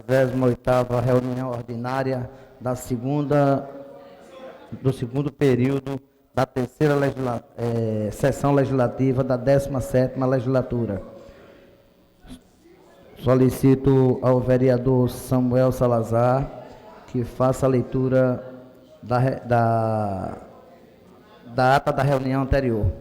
28ª reunião ordinária do segundo período da terceira sessão legislativa da 17ª legislatura. Solicito ao vereador Samuel Salazar que faça a leitura da ata da reunião anterior.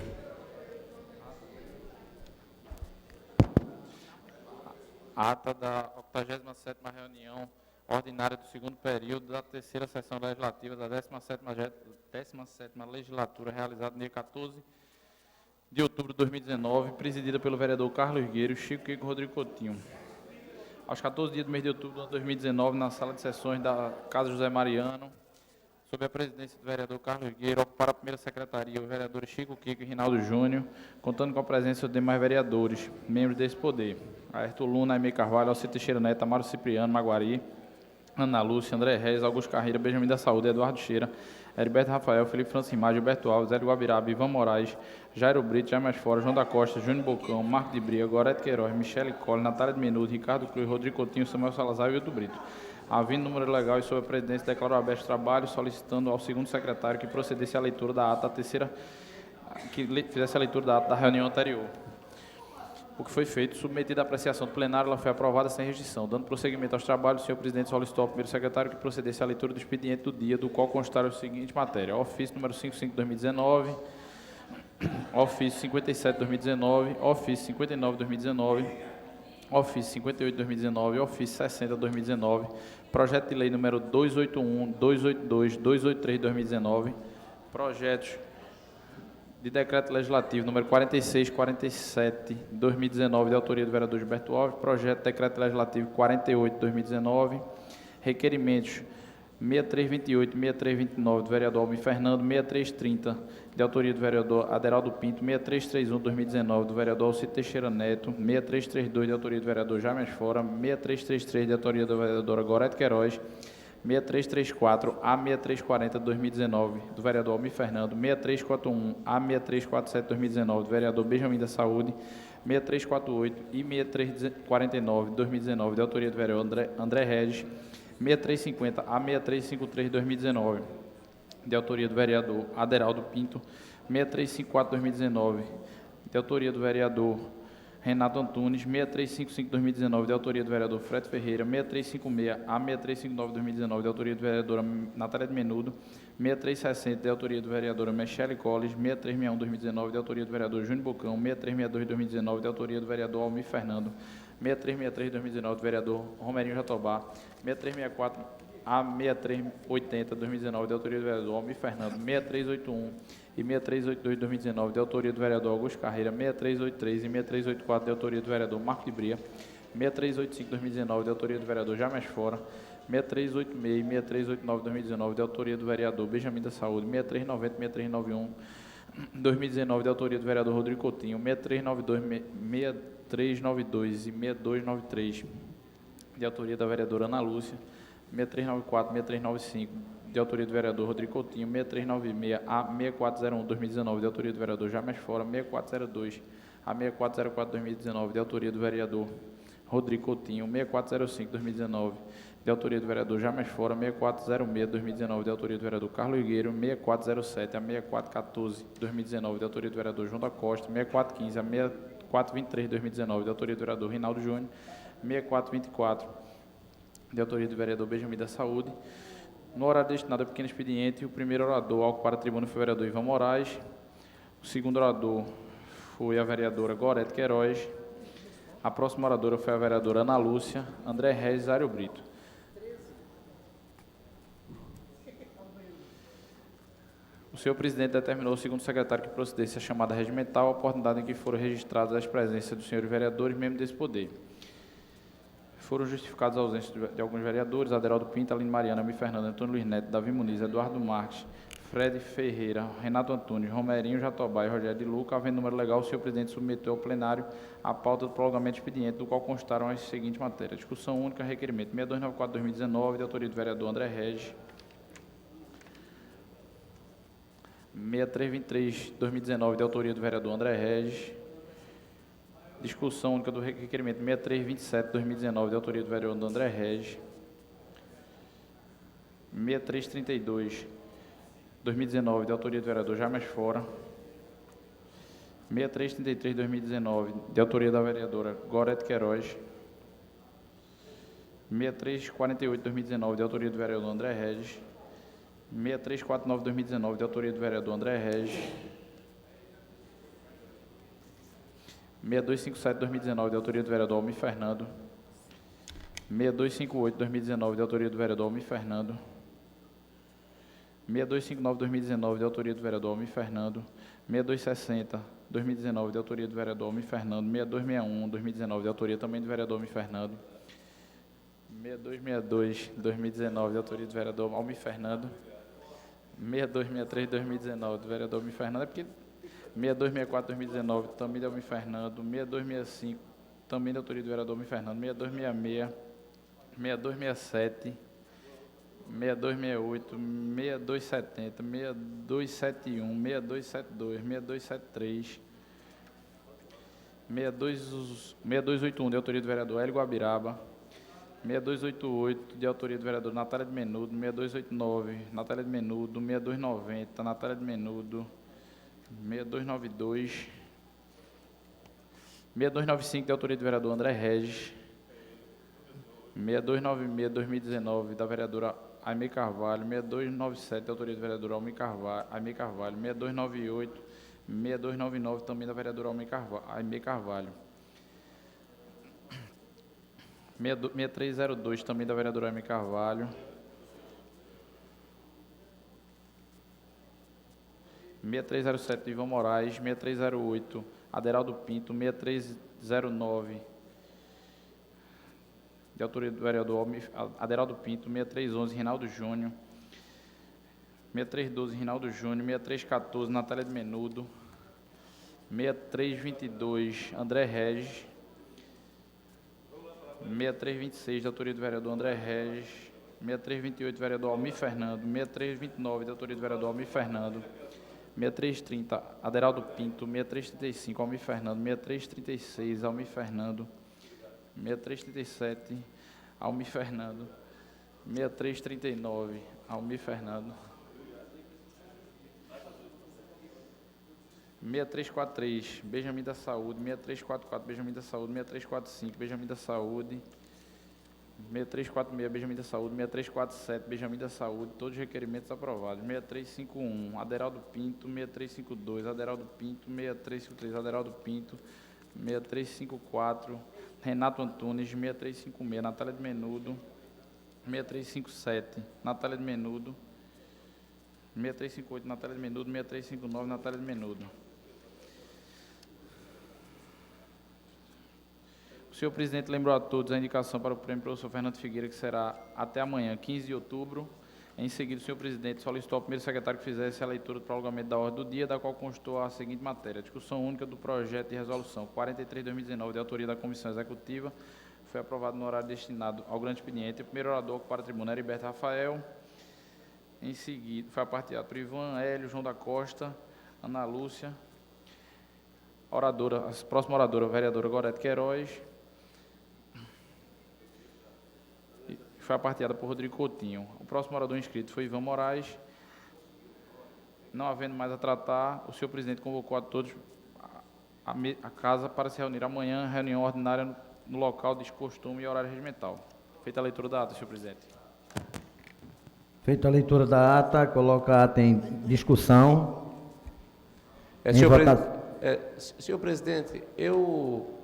Ata da 87ª reunião ordinária do segundo período da terceira sessão legislativa da 17ª legislatura, realizada no dia 14 de outubro de 2019, presidida pelo vereador Carlos Gueiro, Chico Kiko Rodrigo Coutinho. Aos 14 dias do mês de outubro de 2019, na sala de sessões da Casa José Mariano, sob a presidência do vereador Carlos Gueiro, ocuparam a primeira secretaria os vereadores Chico Kiko e Rinaldo Júnior, contando com a presença dos demais vereadores, membros desse poder: Ayrton Luna, Aimee Carvalho, Alcir Teixeira Neto, Amaro Cipriano, Maguari, Ana Lúcia, André Reis, Augusto Carreira, Benjamin da Saúde, Eduardo Cheira, Heriberto Rafael, Felipe Francimar, Gilberto Alves, Hélio Guabiraba, Ivan Moraes, Jairo Brito, Jaime Fora, João da Costa, Júnior Bocão, Marco de Bria, Gorete Queiroz, Michele Colle, Natália de Menudo, Ricardo Cruz, Rodrigo Coutinho, Samuel Salazar e Wilton Brito. Havendo número legal e sob a presidência, declarou aberto o trabalho, solicitando ao segundo secretário que procedesse à leitura da ata, que fizesse a leitura da ata da reunião anterior. O que foi feito, submetido à apreciação do plenário, ela foi aprovada sem restrição. Dando prosseguimento aos trabalhos, o senhor presidente solicitou ao primeiro secretário que procedesse à leitura do expediente do dia, do qual constaram a seguinte matéria: ofício número 55/2019, ofício 57/2019, ofício 59/2019, ofício 58/2019, ofício 60/2019, projeto de lei número 281, 282, 283/2019, projetos de decreto legislativo número 4647/2019, de autoria do vereador Gilberto Alves, projeto de decreto legislativo 48/2019, requerimentos 6328 e 6329 do vereador Almir Fernando, 6330 de autoria do vereador Aderaldo Pinto, 6331/2019 do vereador Alcir Teixeira Neto, 6332 de autoria do vereador Jaime Fora, 6333 de autoria da vereadora Gorete Queiroz, 6334 a 6340 de 2019 do vereador Almir Fernando, 6341 a 6347 de 2019 do vereador Benjamin da Saúde, 6348 e 6349 de 2019 de autoria do vereador André Regis, 6350 a 6353 de 2019 de autoria do vereador Aderaldo Pinto, 6354 de 2019 de autoria do vereador Renato Antunes, 6355 de 2019 de autoria do vereador Fred Ferreira, 6356 a 6359 de 2019 de autoria do vereadora Natália de Menudo, 6360 de autoria do vereadora Michele Colles, 6361 de 2019 de autoria do vereador Júnior Bocão, 6362 de 2019 de autoria do vereador Almir Fernando, 6363 de 2019 do vereador Romerinho Jatobá, 6364 a 6380 de 2019 de autoria do vereador Almir Fernando, 6381 e 6382 de 2019 de autoria do vereador Augusto Carreira, 6383 e 6384 de autoria do vereador Marco de Bria, 6385 de 2019 de autoria do vereador James Fora, 6386 e 6389 de 2019 de autoria do vereador Benjamin da Saúde, 6390 e 6391 de 2019 de autoria do vereador Rodrigo Coutinho, 6392, 6392 e 6293 de autoria da vereadora Ana Lúcia, 6394, 6395 de autoria do vereador Rodrigo Coutinho, 6396 a 6401 de 2019 de autoria do vereador James Fora, 6402 a 6404 de 2019 de autoria do vereador Rodrigo Coutinho, 6405 de 2019 de autoria do vereador James Fora, 6406 de 2019 de autoria do vereador Carlos Gueiro, 6407 a 6414 de 2019 de autoria do vereador João da Costa, 6415 a 6423 de 2019 de autoria do vereador Rinaldo Júnior, 6424 de autoria do vereador Benjamin da Saúde. No horário destinado a pequeno expediente, o primeiro orador a ocupar a tribuna foi o vereador Ivan Moraes, o segundo orador foi a vereadora Gorete Queiroz, a próxima oradora foi a vereadora Ana Lúcia, André Reis e Zário Brito. O senhor presidente determinou ao segundo secretário que procedesse a chamada regimental, a oportunidade em que foram registradas as presenças dos senhores vereadores, membros desse poder. Foram justificados a ausência de alguns vereadores: Aderaldo Pinto, Aline Mariana, Almir Fernando, Antônio Luiz Neto, Davi Muniz, Eduardo Marques, Fred Ferreira, Renato Antunes, Romerinho Jatobá e Rogério de Luca. Havendo número legal, o senhor presidente submeteu ao plenário a pauta do prolongamento expediente, do qual constaram as seguintes matérias: discussão única, requerimento 6294/2019, de autoria do vereador André Regis, 6323/2019, de autoria do vereador André Regis, Discussão única do requerimento 6327/2019, de autoria do vereador André Regis. 6332/2019, de autoria do vereador James Fora. 6333/2019, de autoria da vereadora Gorete Queiroz. 6348/2019, de autoria do vereador André Regis. 6349/2019, de autoria do vereador André Regis. 6257/2019, de autoria do vereador Almir Fernando. 6258/2019, de autoria do vereador Almir Fernando. 6259/2019, de autoria do vereador Almir Fernando. 6260/2019, de autoria do vereador Almir Fernando. 6261/2019, de autoria também do vereador Almir Fernando. 6262/2019, de autoria do vereador Almir Fernando. 6263/2019, do vereador Almir Fernando. É porque 6264/2019, também de Almir Fernando. 6265, também de autoria do vereador Almir Fernando. 6266, 6267, 6268, 6270, 6271, 6272, 6273, 6281, de autoria do vereador Hélio Guabiraba. 6288, de autoria do vereador Natália de Menudo. 6289, Natália de Menudo. 6290, Natália de Menudo. 6292, 6295, de autoria do vereador André Regis. 6296/2019, da vereadora Aimee Carvalho. 6297, de autoria do vereador Aimee Carvalho. 6298, 6299, também da vereadora Aimee Carvalho. 6302, também da vereadora Aimee Carvalho. 6307, de Ivan Moraes. 6308, Aderaldo Pinto. 6309, de autoria do vereador Aderaldo Pinto. 6311, Rinaldo Júnior. 6312, Rinaldo Júnior. 6314, Natália de Menudo. 6322, André Regis. 6326, de autoria do vereador André Regis. 6328, vereador Almir Fernando. 6329, de autoria do vereador Almir Fernando. 6330, Aderaldo Pinto. 6335, Almir Fernando. 6336, Almir Fernando. 6337, Almir Fernando. 6339, Almir Fernando. 6343, Benjamin da Saúde. 6344, Benjamin da Saúde. 6345, Benjamin da Saúde. 6346, Benjamin da Saúde. 6347, Benjamin da Saúde. Todos os requerimentos aprovados. 6351, Aderaldo Pinto. 6352, Aderaldo Pinto. 6353, Aderaldo Pinto. 6354, Renato Antunes. 6356, Natália de Menudo. 6357, Natália de Menudo. 6358, Natália de Menudo. 6359, Natália de Menudo. O senhor presidente lembrou a todos a indicação para o prêmio professor Fernando Figueira, que será até amanhã, 15 de outubro. Em seguida, o senhor presidente solicitou ao primeiro secretário que fizesse a leitura do prolongamento da ordem do dia, da qual constou a seguinte matéria: discussão única do projeto de resolução 43/2019, de autoria da Comissão Executiva, foi aprovado no horário destinado ao grande expediente. O primeiro orador a ocupar a tribuna é Heriberto Rafael. Em seguida, foi aparteado por Ivan Hélio, João da Costa, Ana Lúcia. Oradora, a próxima oradora, a vereadora Gorete Queiroz. Foi aparteada por Rodrigo Coutinho. O próximo orador inscrito foi Ivan Moraes. Não havendo mais a tratar, o senhor presidente convocou a todos a casa para se reunir amanhã, reunião ordinária no local de costume e horário regimental. Feita a leitura da ata, senhor presidente. Feita a leitura da ata, coloca a ata em discussão. Senhor presidente, eu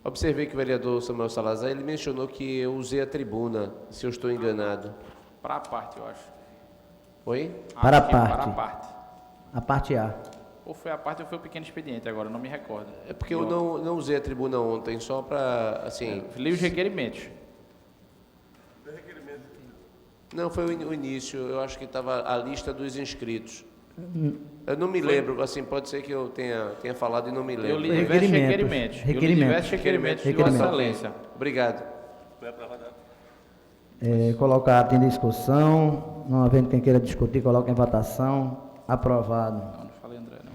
observei que o vereador Samuel Salazar, ele mencionou que eu usei a tribuna, se eu estou enganado. Para a parte, eu acho. Oi? Para a Acho que parte. Para a parte. A parte A. Ou foi a parte ou foi o pequeno expediente, agora não me recordo. É porque eu não usei a tribuna ontem, só para, assim... Li os requerimentos. Não, foi o início, eu acho que estava a lista dos inscritos. Eu não me lembro, assim, pode ser que eu tenha falado e não me Eu lembro. li diversos requerimentos. Eu li diversos requerimentos de Vossa Excelência. Obrigado. Coloca a ata em discussão. Não havendo quem queira discutir, coloca em votação. Aprovado. Não falei André, não.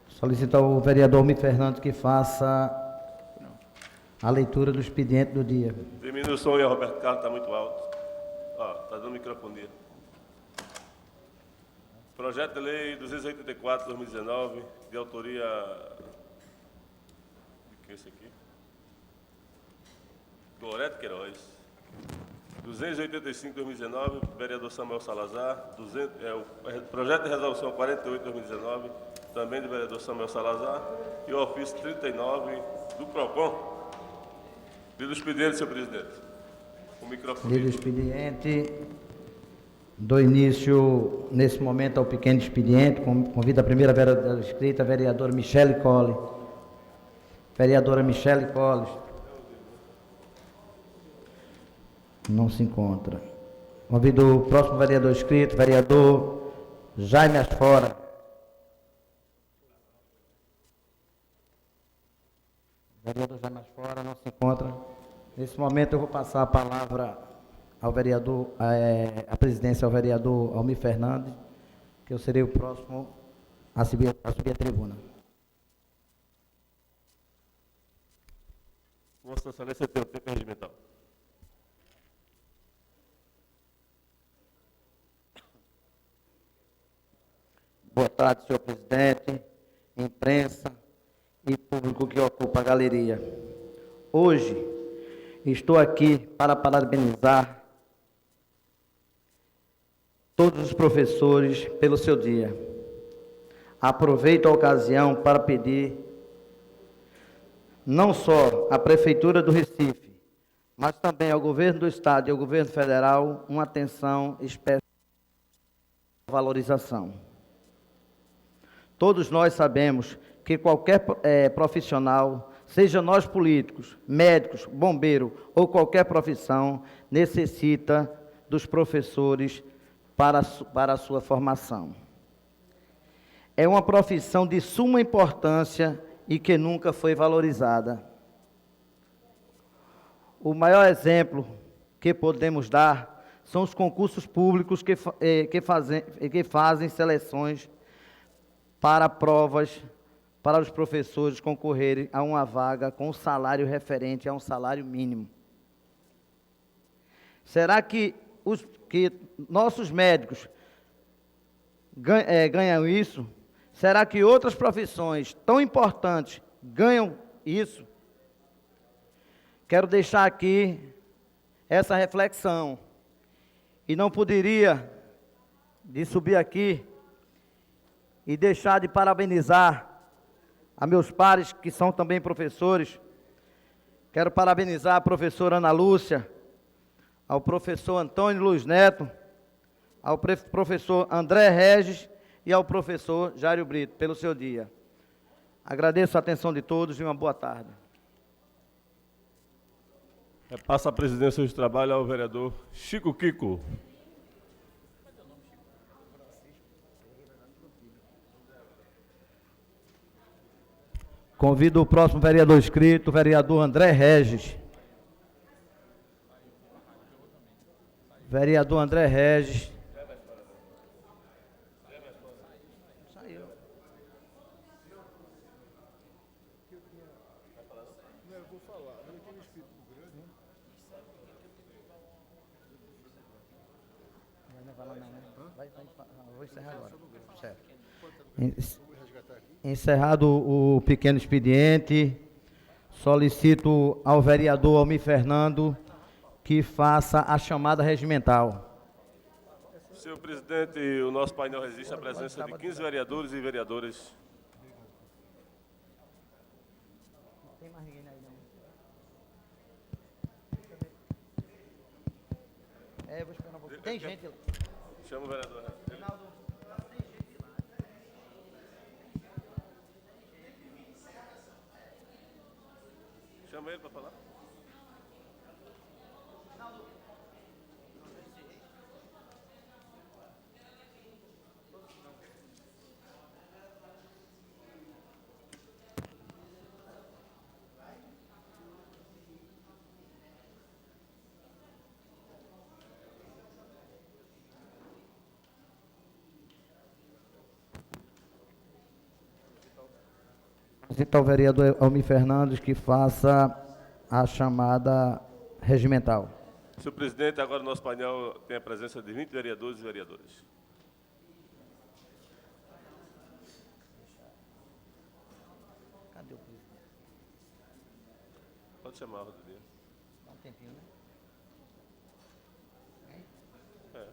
Solicita o vereador Almir Fernando que faça A leitura do expediente do dia. Diminui o som aí, Roberto Carlos, está muito alto. Está dando microfonia. Projeto de Lei 284/2019, de autoria... De quem é esse aqui? Gorete Queiroz. 285/2019, vereador Samuel Salazar. Projeto de Resolução 48/2019, também do vereador Samuel Salazar. E o ofício 39 do PROCON. Lido o expediente, senhor presidente. O microfone. Lido o expediente. Dou início, nesse momento, ao pequeno expediente. Convido a primeira vereadora inscrita, a vereadora Michele Colli. Vereadora Michele Colli. Não se encontra. Convido o próximo vereador inscrito, vereador Jaime Asfora. Vereador Jaime Asfora não se encontra. Nesse momento eu vou passar a palavra ao vereador, a presidência ao vereador Almir Fernandes, que eu serei o próximo a subir a tribuna. Vossa Excelência tem o tempo regimental. Boa tarde, senhor presidente, imprensa e público que ocupa a galeria. Hoje, estou aqui para parabenizar todos os professores pelo seu dia. Aproveito a ocasião para pedir não só à Prefeitura do Recife, mas também ao Governo do Estado e ao Governo Federal uma atenção especial à valorização. Todos nós sabemos que qualquer profissional, seja nós políticos, médicos, bombeiro ou qualquer profissão, necessita dos professores para a sua formação. É uma profissão de suma importância e que nunca foi valorizada. O maior exemplo que podemos dar são os concursos públicos que fazem seleções para provas, para os professores concorrerem a uma vaga com um salário referente a um salário mínimo. Será que nossos médicos ganham isso? Será que outras profissões tão importantes ganham isso? Quero deixar aqui essa reflexão. E não poderia de subir aqui e deixar de parabenizar a meus pares, que são também professores. Quero parabenizar a professora Ana Lúcia, ao professor Antônio Luiz Neto, ao professor André Regis e ao professor Jário Brito, pelo seu dia. Agradeço a atenção de todos e uma boa tarde. Passa a presidência de trabalho ao vereador Chico Kiko. Convido o próximo vereador inscrito, o vereador André Regis. Vereador André Regis. Saiu. Eu vou falar, eu tenho espírito grande. Não vai lá não, né? Vou encerrar agora. Certo. Encerrado o pequeno expediente, solicito ao vereador Almir Fernando que faça a chamada regimental. Senhor presidente, o nosso painel resiste à presença de 15 vereadores e vereadoras. Não tem mais ninguém aí não. Vou esperar um pouquinho. Tem gente lá. Chama o vereador. Chama ele para falar. Então, o vereador Almir Fernandes que faça a chamada regimental. Senhor presidente, agora o nosso painel tem a presença de 20 vereadores e vereadoras. Cadê o presidente? Pode chamar, Rodrigo. Dá um tempinho, né? É.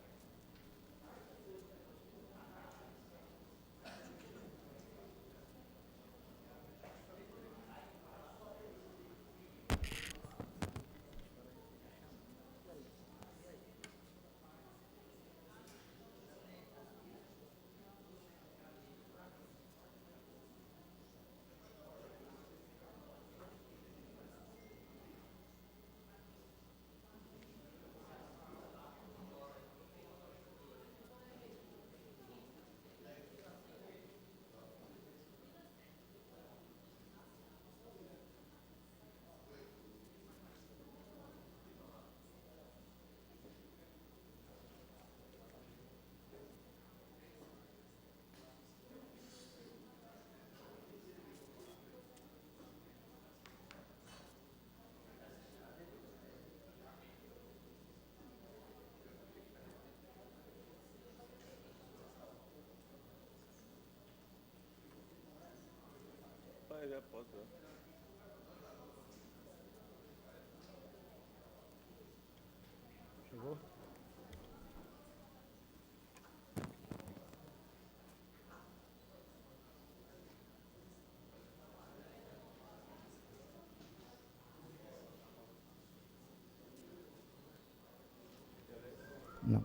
Já pode, né? Chegou? Não.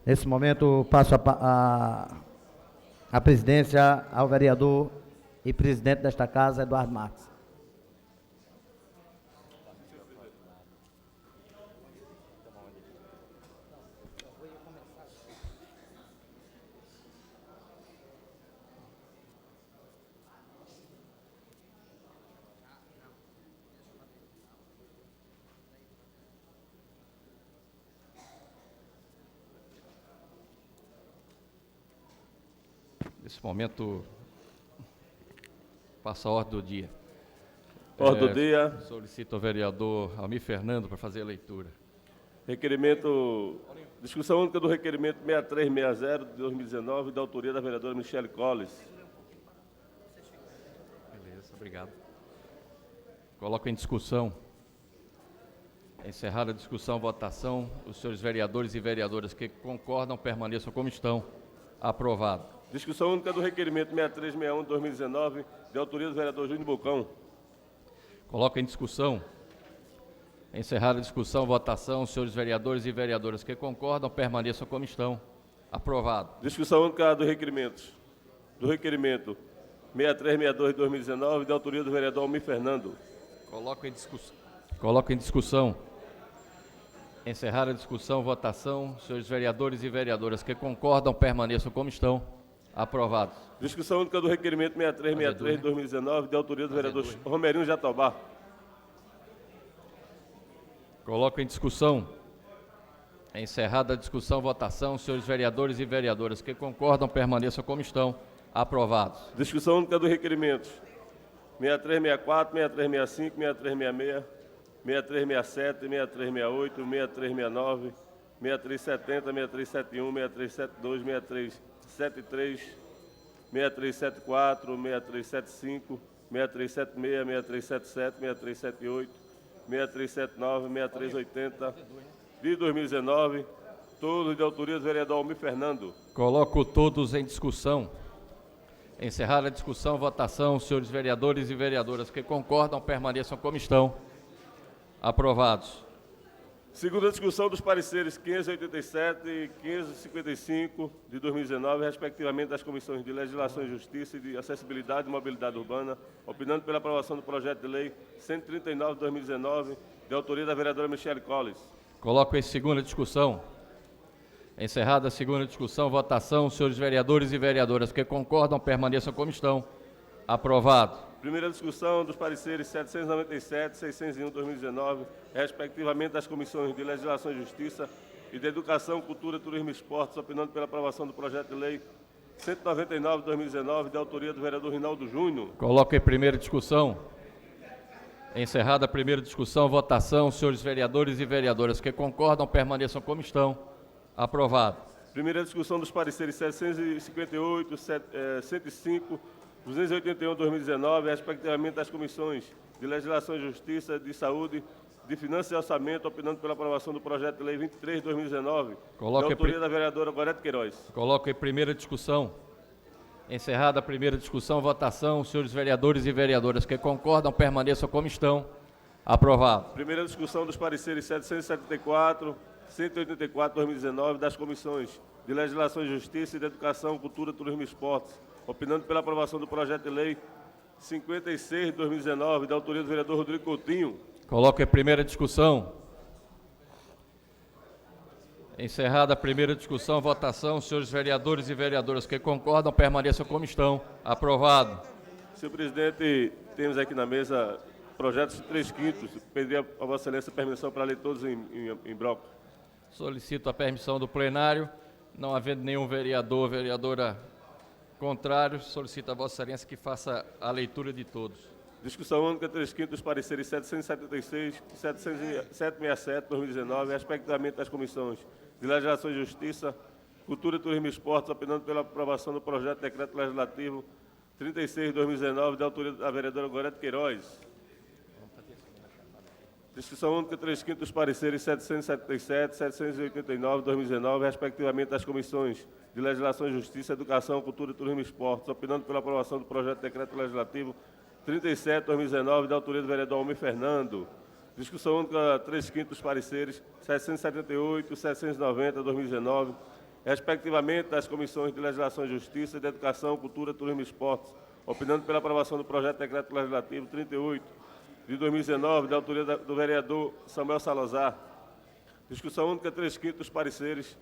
Nesse momento, passo a presidência ao vereador e presidente desta casa, Eduardo Marques. Nesse momento, passa a ordem do dia. Ordem do dia. Solicito ao vereador Almir Fernando para fazer a leitura. Requerimento, discussão única do requerimento 6360 de 2019, da autoria da vereadora Michele Colles. Beleza, obrigado. Coloco em discussão. Encerrada a discussão, votação. Os senhores vereadores e vereadoras que concordam permaneçam como estão. Aprovado. Discussão única do requerimento 6361 de 2019, de autoria do vereador Júnior Bocão. Coloco em discussão. Encerrada a discussão, votação. Os senhores vereadores e vereadoras que concordam permaneçam como estão. Aprovado. Discussão única do requerimento 6362 de 2019, de autoria do vereador Almir Fernando. Coloco em discussão. Encerrada a discussão, votação. Senhores vereadores e vereadoras que concordam permaneçam como estão. Aprovados. Discussão única do requerimento 6363 de 2019, de autoria do vereador Romerinho Jatobá. Coloco em discussão. Encerrada a discussão, votação. Senhores vereadores e vereadoras que concordam permaneçam como estão. Aprovados. Discussão única do requerimento 6364, 6365, 6366, 6367, 6368, 6369, 6370, 6371, 6372, 6373, 6374, 6375, 6376, 6377, 6378, 6379, 6380, de 2019, todos de autoria do vereador Almir Fernando. Coloco todos em discussão. Encerrada a discussão, votação. Senhores vereadores e vereadoras que concordam permaneçam como estão. Aprovados. Segunda discussão dos pareceres 587 e 555 de 2019, respectivamente das comissões de Legislação e Justiça e de Acessibilidade e Mobilidade Urbana, opinando pela aprovação do projeto de lei 139 de 2019, de autoria da vereadora Michele Colles. Coloco em segunda discussão. Encerrada a segunda discussão, votação. Senhores vereadores e vereadoras que concordam permaneçam como estão. Aprovado. Primeira discussão dos pareceres 797 e 601 de 2019, respectivamente das comissões de Legislação e Justiça e de Educação, Cultura, Turismo e Esportes, opinando pela aprovação do projeto de lei 199 de 2019, de autoria do vereador Rinaldo Júnior. Coloco em primeira discussão. Encerrada a primeira discussão, votação. Senhores vereadores e vereadoras que concordam, permaneçam como estão. Aprovado. Primeira discussão dos pareceres 758, 105, 281/2019, respectivamente das comissões de Legislação e Justiça, de Saúde, de Finanças e Orçamento, opinando pela aprovação do projeto de lei 23/2019, de autoria da vereadora Gorete Queiroz. Coloco em primeira discussão. Encerrada a primeira discussão, votação. Senhores vereadores e vereadoras que concordam, permaneçam como estão. Aprovado. Primeira discussão dos pareceres 774, 184/2019, das comissões de Legislação e Justiça e de Educação, Cultura, Turismo e Esportes, opinando pela aprovação do projeto de lei 56/2019, da autoria do vereador Rodrigo Coutinho. Coloco em primeira discussão. Encerrada a primeira discussão, votação. Senhores vereadores e vereadoras que concordam, permaneçam como estão. Aprovado. Senhor presidente, temos aqui na mesa projetos de 3/5. Pediria a Vossa Excelência permissão para ler todos em bloco. Solicito a permissão do plenário. Não havendo nenhum vereador ou vereadora contrário, solicito a Vossa Excelência que faça a leitura de todos. Discussão única 3/5 dos pareceres 776 e 767/2019, respectivamente das comissões de Legislação e Justiça, Cultura, Turismo e Esportes, opinando pela aprovação do projeto de decreto legislativo 36/2019, da autoria da vereadora Gorete Queiroz. Discussão única 3/5 dos pareceres 777 e 789/2019, respectivamente das comissões de Legislação e Justiça, Educação, Cultura, Turismo e Esportes, opinando pela aprovação do projeto de decreto legislativo 37/2019, da autoria do vereador Almir Fernando. Discussão única 3/5 dos pareceres 778 e 790/2019, respectivamente das comissões de Legislação e Justiça, de Educação, Cultura, Turismo e Esportes, opinando pela aprovação do projeto de decreto legislativo 38/2019, da autoria do vereador Samuel Salazar. Discussão única 3/5 dos pareceres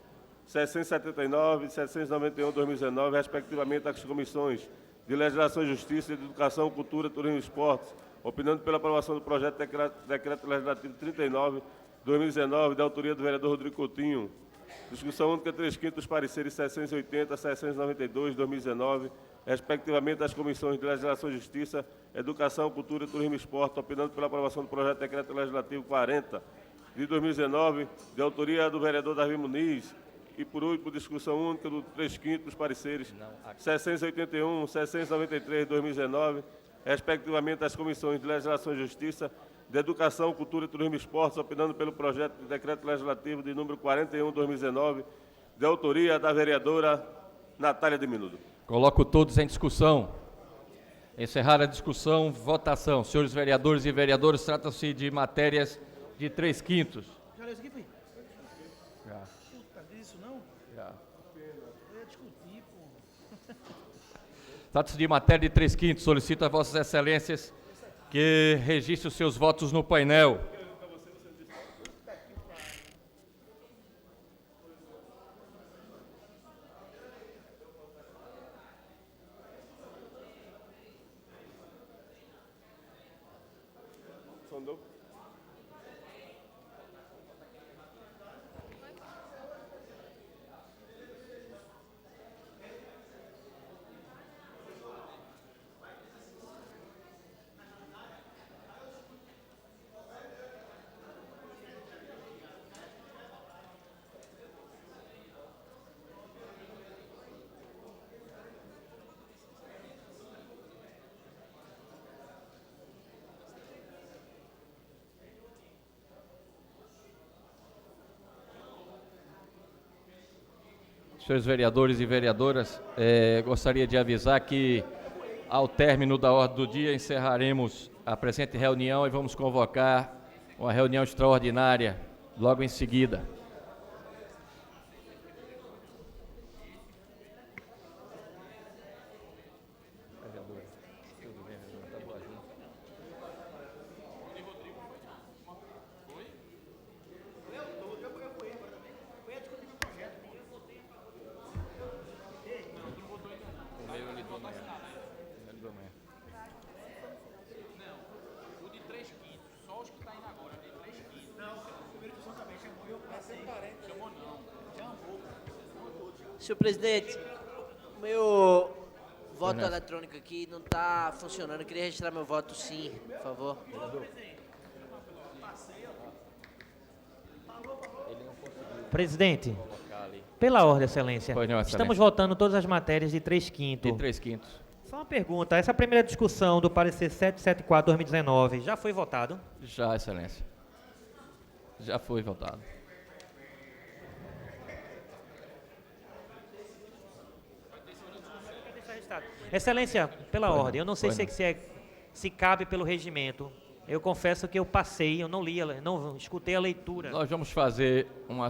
779 e 791/2019, respectivamente das comissões de Legislação e Justiça, de Educação, Cultura, Turismo e Esportes, opinando pela aprovação do projeto de decreto legislativo 39/2019, da autoria do vereador Rodrigo Coutinho. Discussão única 3/5 dos pareceres 780 e 792/2019, respectivamente das comissões de Legislação e Justiça, Educação, Cultura, Turismo e Esportes, opinando pela aprovação do projeto de decreto legislativo 40/2019, de autoria do vereador Davi Muniz. E, por último, discussão única do 3/5 dos pareceres 681 e 693/2019, respectivamente das comissões de Legislação e Justiça, de Educação, Cultura, Turismo e Esportes, opinando pelo projeto de decreto legislativo de número 41/2019, de autoria da vereadora Natália de Minudo. Coloco todos em discussão. Encerrar a discussão, votação. Senhores vereadores e vereadoras, tratam-se de matérias de 3/5. Já leu isso aqui, filho? Já. Puta, disso não? Já. Eu ia discutir, pô. Trata-se de matéria de 3/5. Solicito a Vossas Excelências que registrem os seus votos no painel. Sondou? Senhores vereadores e vereadoras, gostaria de avisar que, ao término da ordem do dia, encerraremos a presente reunião e vamos convocar uma reunião extraordinária logo em seguida. Senhor presidente, meu voto eletrônico aqui não está funcionando. Eu queria registrar meu voto sim, por favor. Presidente, pela ordem, excelência, Pois não, excelência. estamos votando todas as matérias de 3/5. De 3/5. Só uma pergunta, essa primeira discussão do parecer 774/2019 já foi votado? Já, excelência. Já foi votado. Excelência, pela Pois ordem, não, eu não sei pois se cabe pelo regimento. Eu confesso que eu passei, eu não li, não escutei a leitura. Nós vamos fazer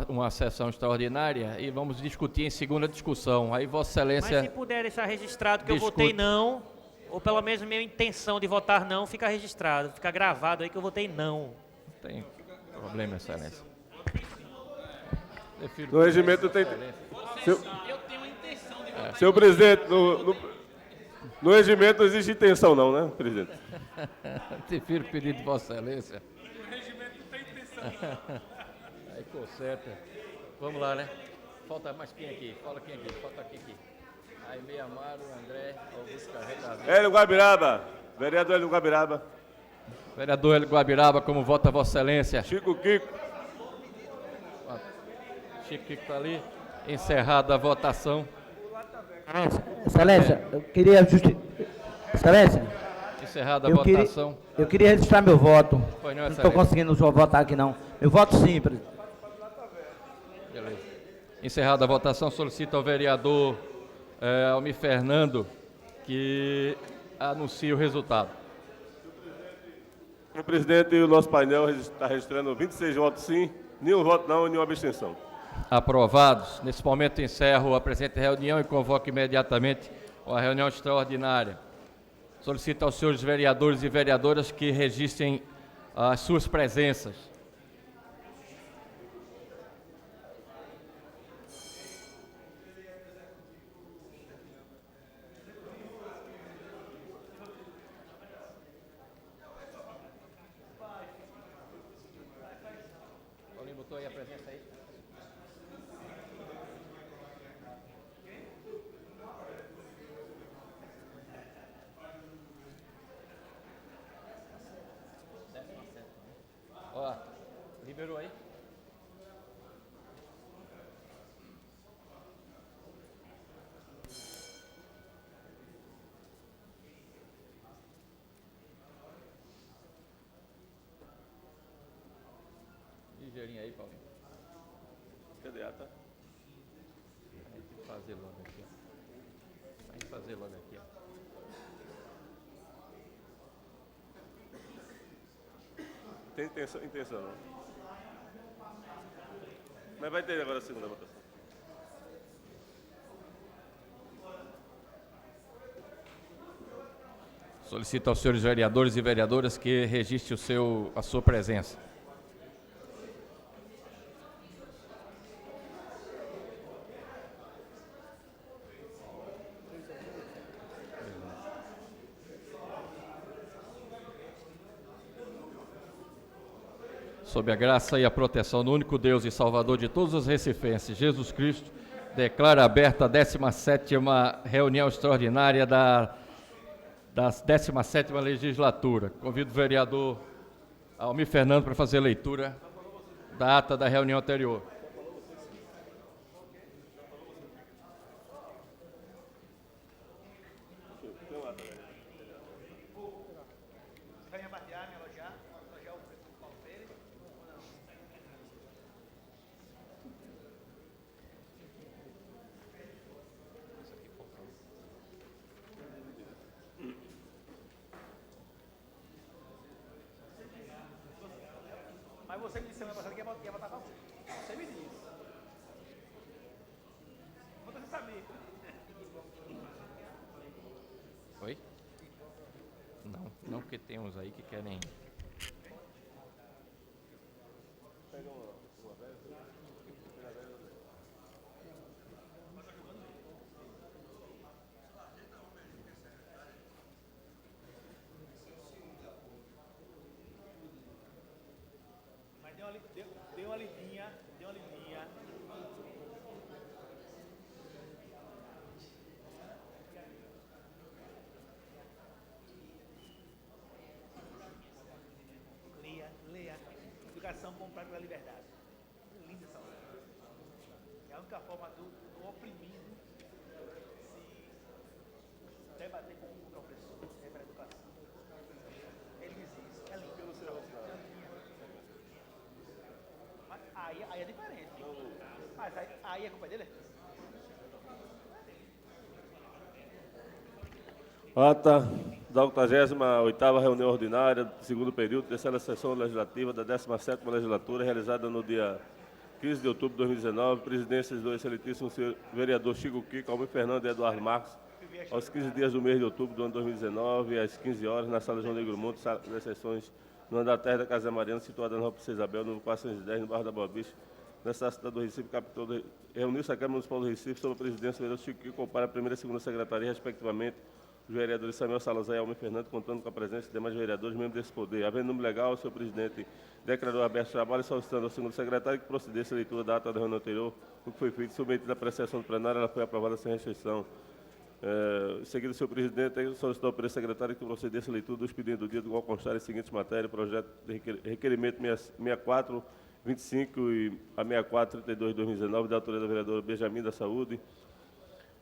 uma sessão extraordinária e vamos discutir em segunda discussão. Aí Vossa Mas se Excelência puder deixar registrado que eu discute. votei não, ou pelo menos minha intenção de votar não, fica registrado, fica gravado aí que eu votei não. tem problema, Excelência. Prefiro- No regimento tem. Senhor presidente, no regimento não existe intenção, não, né, presidente? Prefiro pedir de Vossa Excelência. O regimento não tem intenção. Aí conserta. Vamos lá, né? Falta mais quem aqui? Fala quem aqui? Falta aqui. Aimee Amaro, André, Augusto Carreira, Davi. Hélio Guabiraba. Vereador Hélio Guabiraba. Vereador Hélio Guabiraba, como vota Vossa Excelência? Chico Kiko. Chico está ali. Encerrada a votação. Excelência, eu queria Excelência, Encerrada a eu queria, votação. eu queria registrar meu voto. Pois não, Não estou Excelência. conseguindo votar aqui não. Meu voto sim, presidente. Beleza. Encerrada a votação, solicito ao vereador Almir Fernando que anuncie o resultado. O presidente e o nosso painel está registrando 26 votos sim, nenhum voto não e nenhuma abstenção. Aprovados. Nesse momento encerro a presente reunião e convoco imediatamente a reunião extraordinária. Solicito aos senhores vereadores e vereadoras que registrem as suas presenças. Paulinho botou aí a presença aí. Ó, liberou aí? Ligeirinho aí, Paulinho. Cadê a ata? Tem que fazer logo aqui, ó. Tem que fazer logo aqui, ó. Tem intenção não. Mas vai ter agora a segunda votação. Solicito aos senhores vereadores e vereadoras que registrem a sua presença. Sob a graça e a proteção do único Deus e Salvador de todos os recifenses, Jesus Cristo, declara aberta a 17ª reunião extraordinária da 17ª legislatura. Convido o vereador Almir Fernando para fazer a leitura da ata da reunião anterior. Mas você me disse semana passada que ia votar com você me disse. Você sabia. Oi? Não, porque tem uns aí que querem. Mas deu uma lidinha. educação comprada pela liberdade. Linda essa obra. É a única forma do oprimido se debater com o professor, para a educação. Ele diz isso. É lindo. Mas aí é diferente. Mas aí a culpa dele? Ata da 88ª reunião ordinária do segundo período, terceira sessão legislativa da 17ª legislatura, realizada no dia 15 de outubro de 2019, presidências do excelentíssimo senhor vereador Chico Kiko, Almir Fernando e Eduardo Marcos, aos 15 dias do mês de outubro do ano 2019, às 15 horas, na sala João Negro Monte, sala das sessões no andar terra da Casa Mariana, situada na Rua Princesa Isabel, no 410, no bairro da Boa Vista, nessa cidade do Recife, capital do... Reuniu-se a Câmara Municipal do Recife sob a presidência do vereador Chico Kiko para a primeira e segunda secretaria, respectivamente, os vereadores Samuel Salazar e Almir Fernando, contando com a presença de demais vereadores, membros desse poder. Havendo número legal, o senhor presidente declarou aberto o trabalho, solicitando ao segundo secretário que procedesse a leitura da ata da reunião anterior, o que foi feito, submetido à apreciação do plenário, ela foi aprovada sem restrição. Em seguida, o senhor presidente solicitou ao presidente secretário que procedesse a leitura do expediente do dia, do qual constar as seguintes matérias: projeto de requerimento 6425 e a 6432 de 2019, da autoria da vereadora Benjamin da Saúde,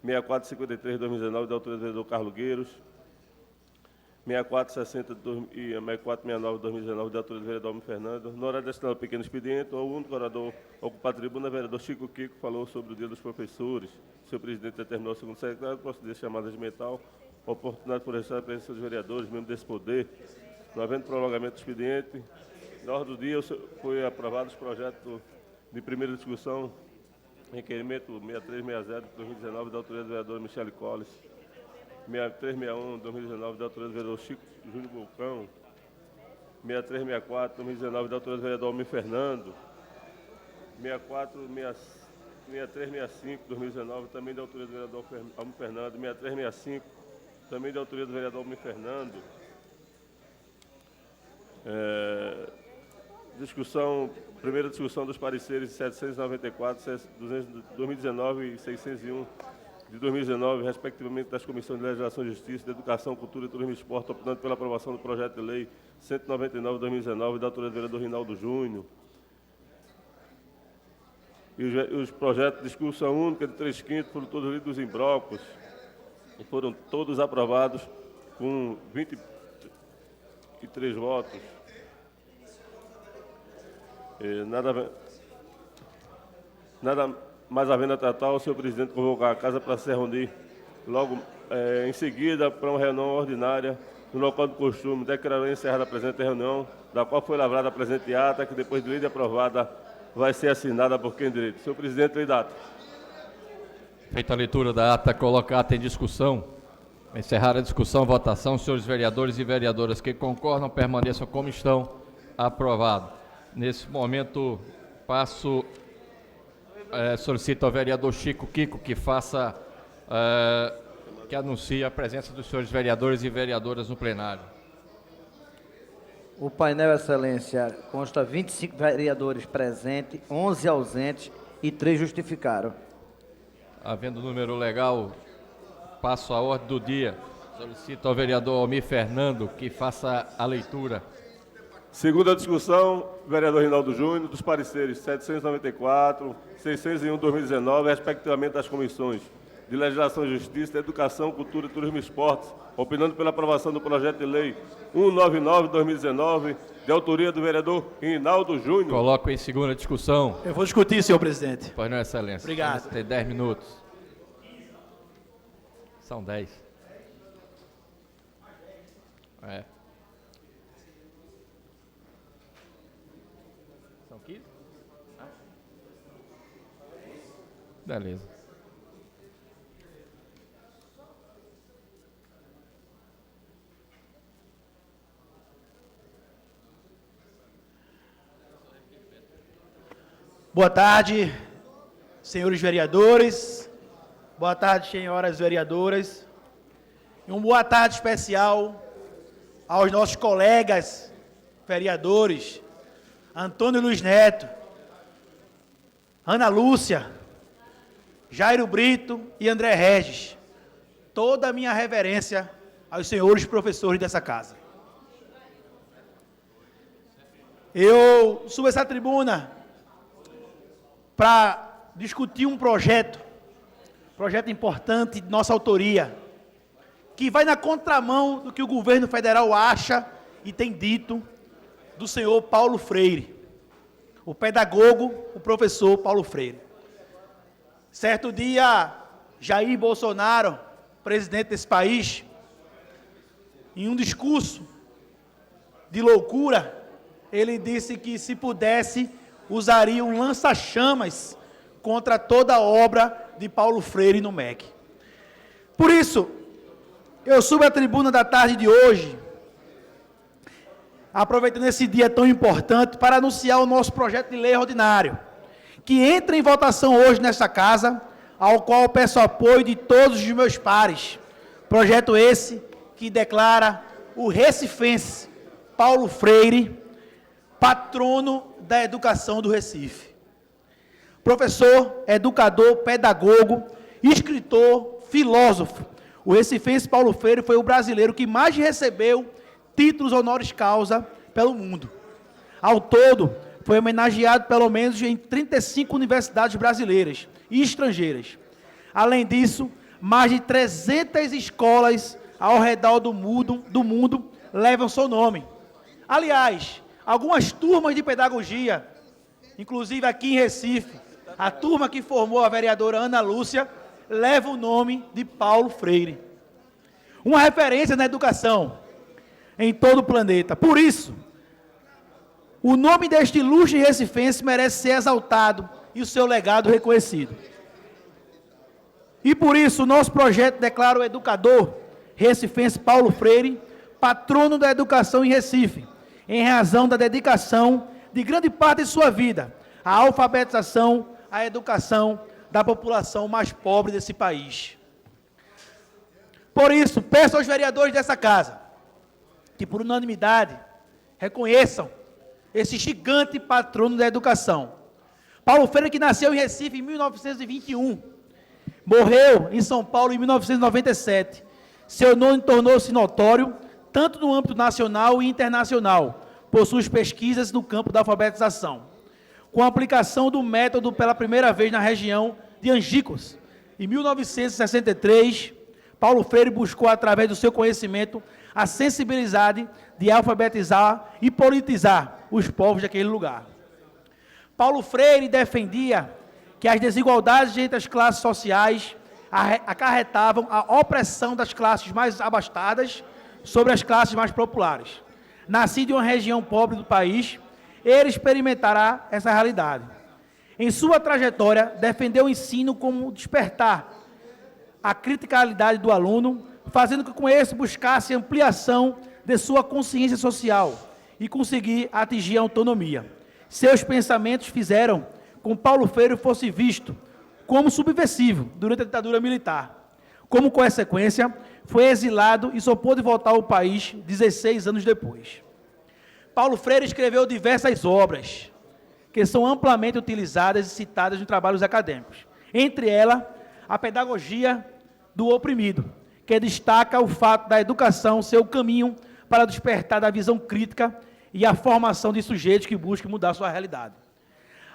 6453 de 2019, da autoria do vereador Carlos Gueiros, 6460 e 6469 de 2019, da autoria do vereador Almir Fernando. No horário destinado ao pequeno expediente, o único orador ocupar a tribuna, o vereador Chico Kiko, falou sobre o dia dos professores. O senhor presidente determinou ao segundo secretário proceder chamadas de metal, oportunidade por registrar a presença dos vereadores, membros desse poder. Não havendo prolongamento do expediente, na ordem do dia foi aprovado os projetos de primeira discussão, requerimento 6360 de 2019, da autoria do vereador Michele Colles, 6361 de 2019, da autoria do vereador Chico Júnior Vulcão, 6364 de 2019, da autoria do vereador Almir Fernando, 6365 de 2019, também da autoria do vereador Almir Fernando, 6365, também da autoria do vereador Almir Fernando. Primeira discussão dos pareceres 794, 2019 e 601 de 2019, respectivamente, das Comissões de Legislação, Justiça, de Educação, Cultura, Turismo e Esporte, optando pela aprovação do projeto de lei 199 de 2019, da autoria do vereador Rinaldo Júnior. E os projetos de discussão única de 3/5 foram todos lidos em blocos e foram todos aprovados com 23 votos. Nada mais havendo a tratar, o senhor presidente convocar a casa para se reunir logo em seguida para uma reunião ordinária no local do costume. Declarou encerrada a presente reunião, da qual foi lavrada a presente ata, que depois de lei aprovada vai ser assinada por quem direito. Senhor presidente, lei da ata. Feita a leitura da ata, coloca a ata em discussão. Encerrar a discussão, votação. Senhores vereadores e vereadoras que concordam, permaneçam como estão. Aprovado. Nesse momento, solicito ao vereador Chico Kiko que faça, que anuncie a presença dos senhores vereadores e vereadoras no plenário. O painel, excelência, consta 25 vereadores presentes, 11 ausentes e 3 justificaram. Havendo número legal, passo a ordem do dia. Solicito ao vereador Almir Fernando que faça a leitura. Segunda discussão, vereador Rinaldo Júnior, dos pareceres 794, 601 de 2019, respectivamente das comissões de Legislação e Justiça, de Educação, Cultura, Turismo e Esportes, opinando pela aprovação do projeto de lei 199 de 2019, de autoria do vereador Rinaldo Júnior. Coloco em segunda discussão. Eu vou discutir, senhor presidente. Pois não, excelência. Obrigado. Tem 10 minutos. São 10. São 15? Beleza. Boa tarde, senhores vereadores. Boa tarde, senhoras vereadoras. E uma boa tarde especial aos nossos colegas vereadores, Antônio Luiz Neto, Ana Lúcia, Jairo Brito e André Regis. Toda a minha reverência aos senhores professores dessa casa. Eu subo essa tribuna para discutir um projeto importante de nossa autoria, que vai na contramão do que o governo federal acha e tem dito do senhor Paulo Freire, o pedagogo, o professor Paulo Freire. Certo dia, Jair Bolsonaro, presidente desse país, em um discurso de loucura, ele disse que, se pudesse, usaria um lança-chamas contra toda a obra de Paulo Freire no MEC. Por isso, eu subo à tribuna da tarde de hoje, aproveitando esse dia tão importante, para anunciar o nosso projeto de lei ordinário, que entra em votação hoje nesta casa, ao qual peço apoio de todos os meus pares. Projeto esse que declara o recifense Paulo Freire patrono da educação do Recife. Professor, educador, pedagogo, escritor, filósofo, o recifense Paulo Freire foi o brasileiro que mais recebeu títulos honoris causa pelo mundo. Ao todo, foi homenageado pelo menos em 35 universidades brasileiras e estrangeiras. Além disso, mais de 300 escolas ao redor do mundo levam seu nome. Aliás, algumas turmas de pedagogia, inclusive aqui em Recife, a turma que formou a vereadora Ana Lúcia, leva o nome de Paulo Freire. Uma referência na educação em todo o planeta. Por isso, o nome deste ilustre recifense merece ser exaltado e o seu legado reconhecido. E por isso, o nosso projeto declara o educador recifense Paulo Freire patrono da educação em Recife, em razão da dedicação de grande parte de sua vida à alfabetização, à educação da população mais pobre desse país. Por isso, peço aos vereadores dessa casa que, por unanimidade, reconheçam esse gigante patrono da educação. Paulo Freire, que nasceu em Recife em 1921, morreu em São Paulo em 1997. Seu nome tornou-se notório tanto no âmbito nacional e internacional, por suas pesquisas no campo da alfabetização. Com a aplicação do método pela primeira vez na região de Angicos, em 1963, Paulo Freire buscou, através do seu conhecimento, a sensibilidade de alfabetizar e politizar os povos daquele lugar. Paulo Freire defendia que as desigualdades entre as classes sociais acarretavam a opressão das classes mais abastadas sobre as classes mais populares. Nascido em uma região pobre do país, ele experimentará essa realidade. Em sua trajetória, defendeu o ensino como despertar a criticalidade do aluno, fazendo com que esse buscasse ampliação de sua consciência social e conseguir atingir a autonomia. Seus pensamentos fizeram com que Paulo Freire fosse visto como subversivo durante a ditadura militar. Como consequência, foi exilado e só pôde voltar ao país 16 anos depois. Paulo Freire escreveu diversas obras que são amplamente utilizadas e citadas em trabalhos acadêmicos. Entre elas, a Pedagogia do Oprimido, que destaca o fato da educação ser o caminho para despertar da visão crítica e a formação de sujeitos que busquem mudar sua realidade.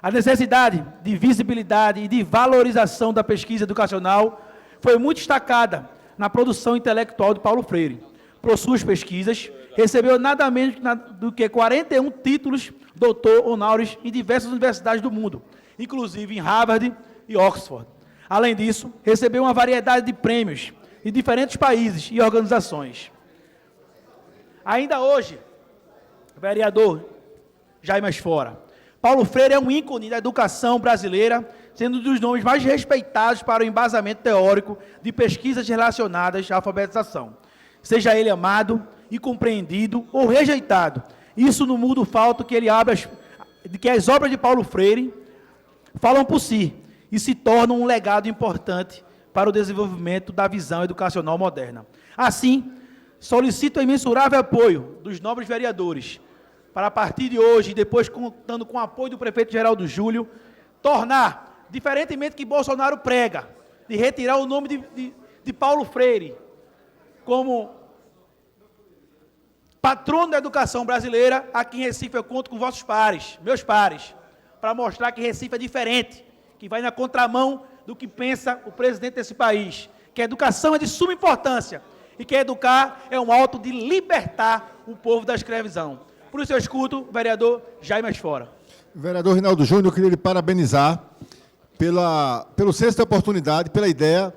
A necessidade de visibilidade e de valorização da pesquisa educacional foi muito destacada na produção intelectual de Paulo Freire. Por suas pesquisas, recebeu nada menos do que 41 títulos doutor honoris em diversas universidades do mundo, inclusive em Harvard e Oxford. Além disso, recebeu uma variedade de prêmios em diferentes países e organizações. Ainda hoje, vereador Jair Mais Fora, Paulo Freire é um ícone da educação brasileira, sendo um dos nomes mais respeitados para o embasamento teórico de pesquisas relacionadas à alfabetização. Seja ele amado e compreendido ou rejeitado, isso não muda o fato que que as obras de Paulo Freire falam por si e se tornam um legado importante para o desenvolvimento da visão educacional moderna. Assim, solicito o imensurável apoio dos nobres vereadores para, a partir de hoje, e depois contando com o apoio do prefeito Geraldo Júlio, tornar, diferentemente que Bolsonaro prega, de retirar o nome de Paulo Freire como patrono da educação brasileira, aqui em Recife eu conto com vossos pares, meus pares, para mostrar que Recife é diferente, que vai na contramão do que pensa o presidente desse país, que a educação é de suma importância e que educar é um ato de libertar o povo da escravidão. Por isso eu escuto o vereador Jaime Asfora. Vereador Rinaldo Júnior, eu queria lhe parabenizar pelo senso de oportunidade, pela ideia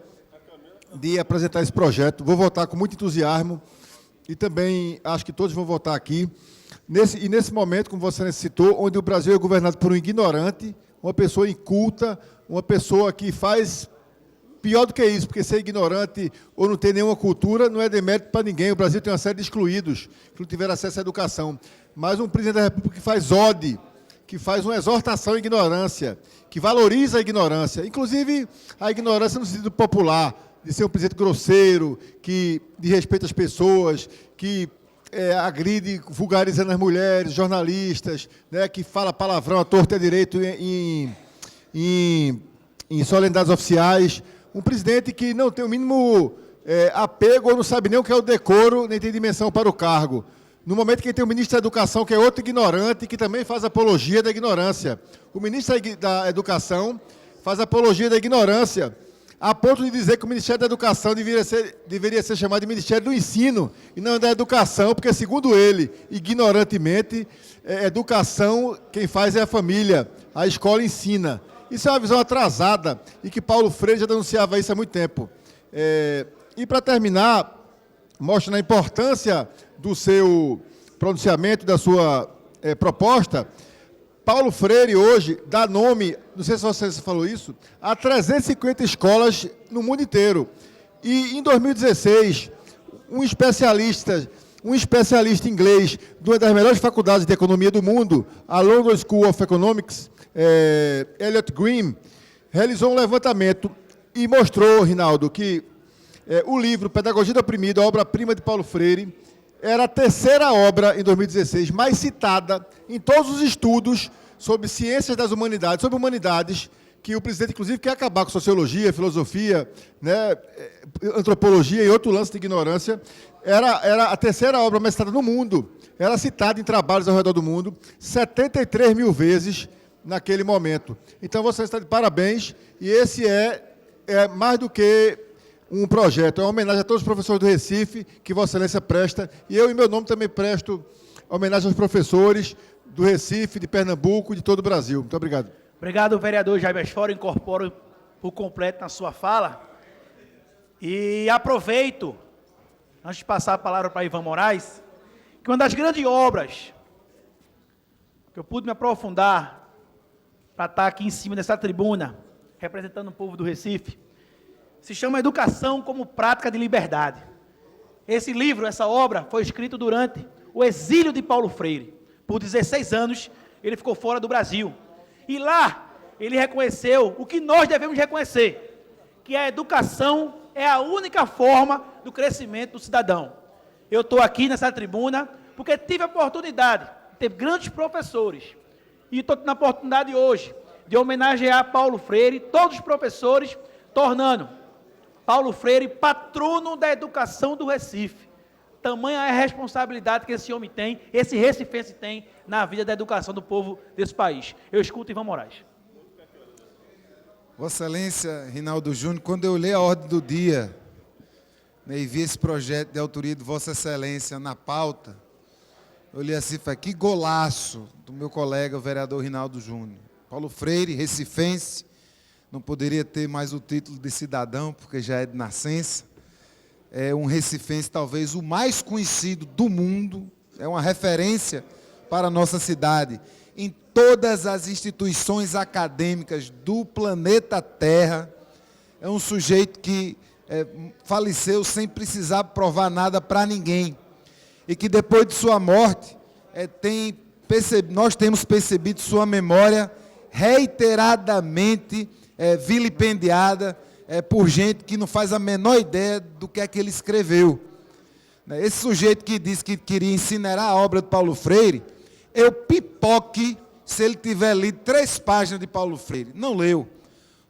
de apresentar esse projeto. Vou votar com muito entusiasmo e também acho que todos vão votar aqui. Nesse momento, como você citou, onde o Brasil é governado por um ignorante, uma pessoa inculta, uma pessoa que faz pior do que isso, porque ser ignorante ou não ter nenhuma cultura não é demérito para ninguém. O Brasil tem uma série de excluídos que não tiveram acesso à educação. Mas um presidente da República que faz ode, que faz uma exortação à ignorância, que valoriza a ignorância, inclusive a ignorância no sentido popular, de ser um presidente grosseiro, que desrespeita as pessoas, que agride, vulgarizando as mulheres, jornalistas, né, que fala palavrão à torta e à direito em solenidades oficiais. Um presidente que não tem o mínimo apego ou não sabe nem o que é o decoro, nem tem dimensão para o cargo. No momento que tem o ministro da Educação, que é outro ignorante, que também faz apologia da ignorância. O ministro da Educação faz apologia da ignorância, a ponto de dizer que o Ministério da Educação deveria ser chamado de Ministério do Ensino e não da Educação, porque, segundo ele, ignorantemente, educação, quem faz é a família, a escola ensina. Isso é uma visão atrasada e que Paulo Freire já denunciava isso há muito tempo. E, para terminar, mostra a importância do seu pronunciamento, da sua proposta. Paulo Freire, hoje, dá nome, não sei se você falou isso, a 350 escolas no mundo inteiro. E, em 2016, um especialista inglês de uma das melhores faculdades de economia do mundo, a London School of Economics, Elliot Green, realizou um levantamento e mostrou, Rinaldo, que o livro Pedagogia do Oprimido, a obra-prima de Paulo Freire, era a terceira obra, em 2016, mais citada em todos os estudos sobre ciências das humanidades, sobre humanidades, que o presidente, inclusive, quer acabar com sociologia, filosofia, né, antropologia e outro lance de ignorância. Era a terceira obra mais citada no mundo. Era citada em trabalhos ao redor do mundo 73 mil vezes naquele momento. Então, você está de parabéns, e esse é mais do que um projeto, é uma homenagem a todos os professores do Recife, que Vossa Excelência presta, e eu, em meu nome, também presto homenagem aos professores do Recife, de Pernambuco e de todo o Brasil. Muito obrigado. Obrigado, vereador Jaime Asfora, incorporo por completo na sua fala. E aproveito, antes de passar a palavra para Ivan Moraes, que uma das grandes obras que eu pude me aprofundar para estar aqui em cima dessa tribuna, representando o povo do Recife, se chama Educação como Prática de Liberdade. Esse livro, essa obra, foi escrito durante o exílio de Paulo Freire. Por 16 anos, ele ficou fora do Brasil. E lá, ele reconheceu o que nós devemos reconhecer, que a educação é a única forma do crescimento do cidadão. Eu estou aqui nessa tribuna porque tive a oportunidade de ter grandes professores. E estou na oportunidade hoje de homenagear Paulo Freire, todos os professores, tornando Paulo Freire patrono da educação do Recife. Tamanha é a responsabilidade que esse homem tem, esse recifense tem, na vida da educação do povo desse país. Eu escuto Ivan Moraes. Vossa Excelência, Rinaldo Júnior, quando eu olhei a ordem do dia, né, e vi esse projeto de autoria de Vossa Excelência na pauta, eu olhei assim e falei, que golaço do meu colega, o vereador Rinaldo Júnior. Paulo Freire, recifense, não poderia ter mais o título de cidadão, porque já é de nascença. É um recifense, talvez o mais conhecido do mundo, é uma referência para a nossa cidade. Em todas as instituições acadêmicas do planeta Terra, é um sujeito que faleceu sem precisar provar nada para ninguém. E que depois de sua morte, nós temos percebido sua memória reiteradamente vilipendiada por gente que não faz a menor ideia do que é que ele escreveu. Esse sujeito que disse que queria incinerar a obra de Paulo Freire, eu pipoque se ele tiver lido 3 páginas de Paulo Freire. Não leu.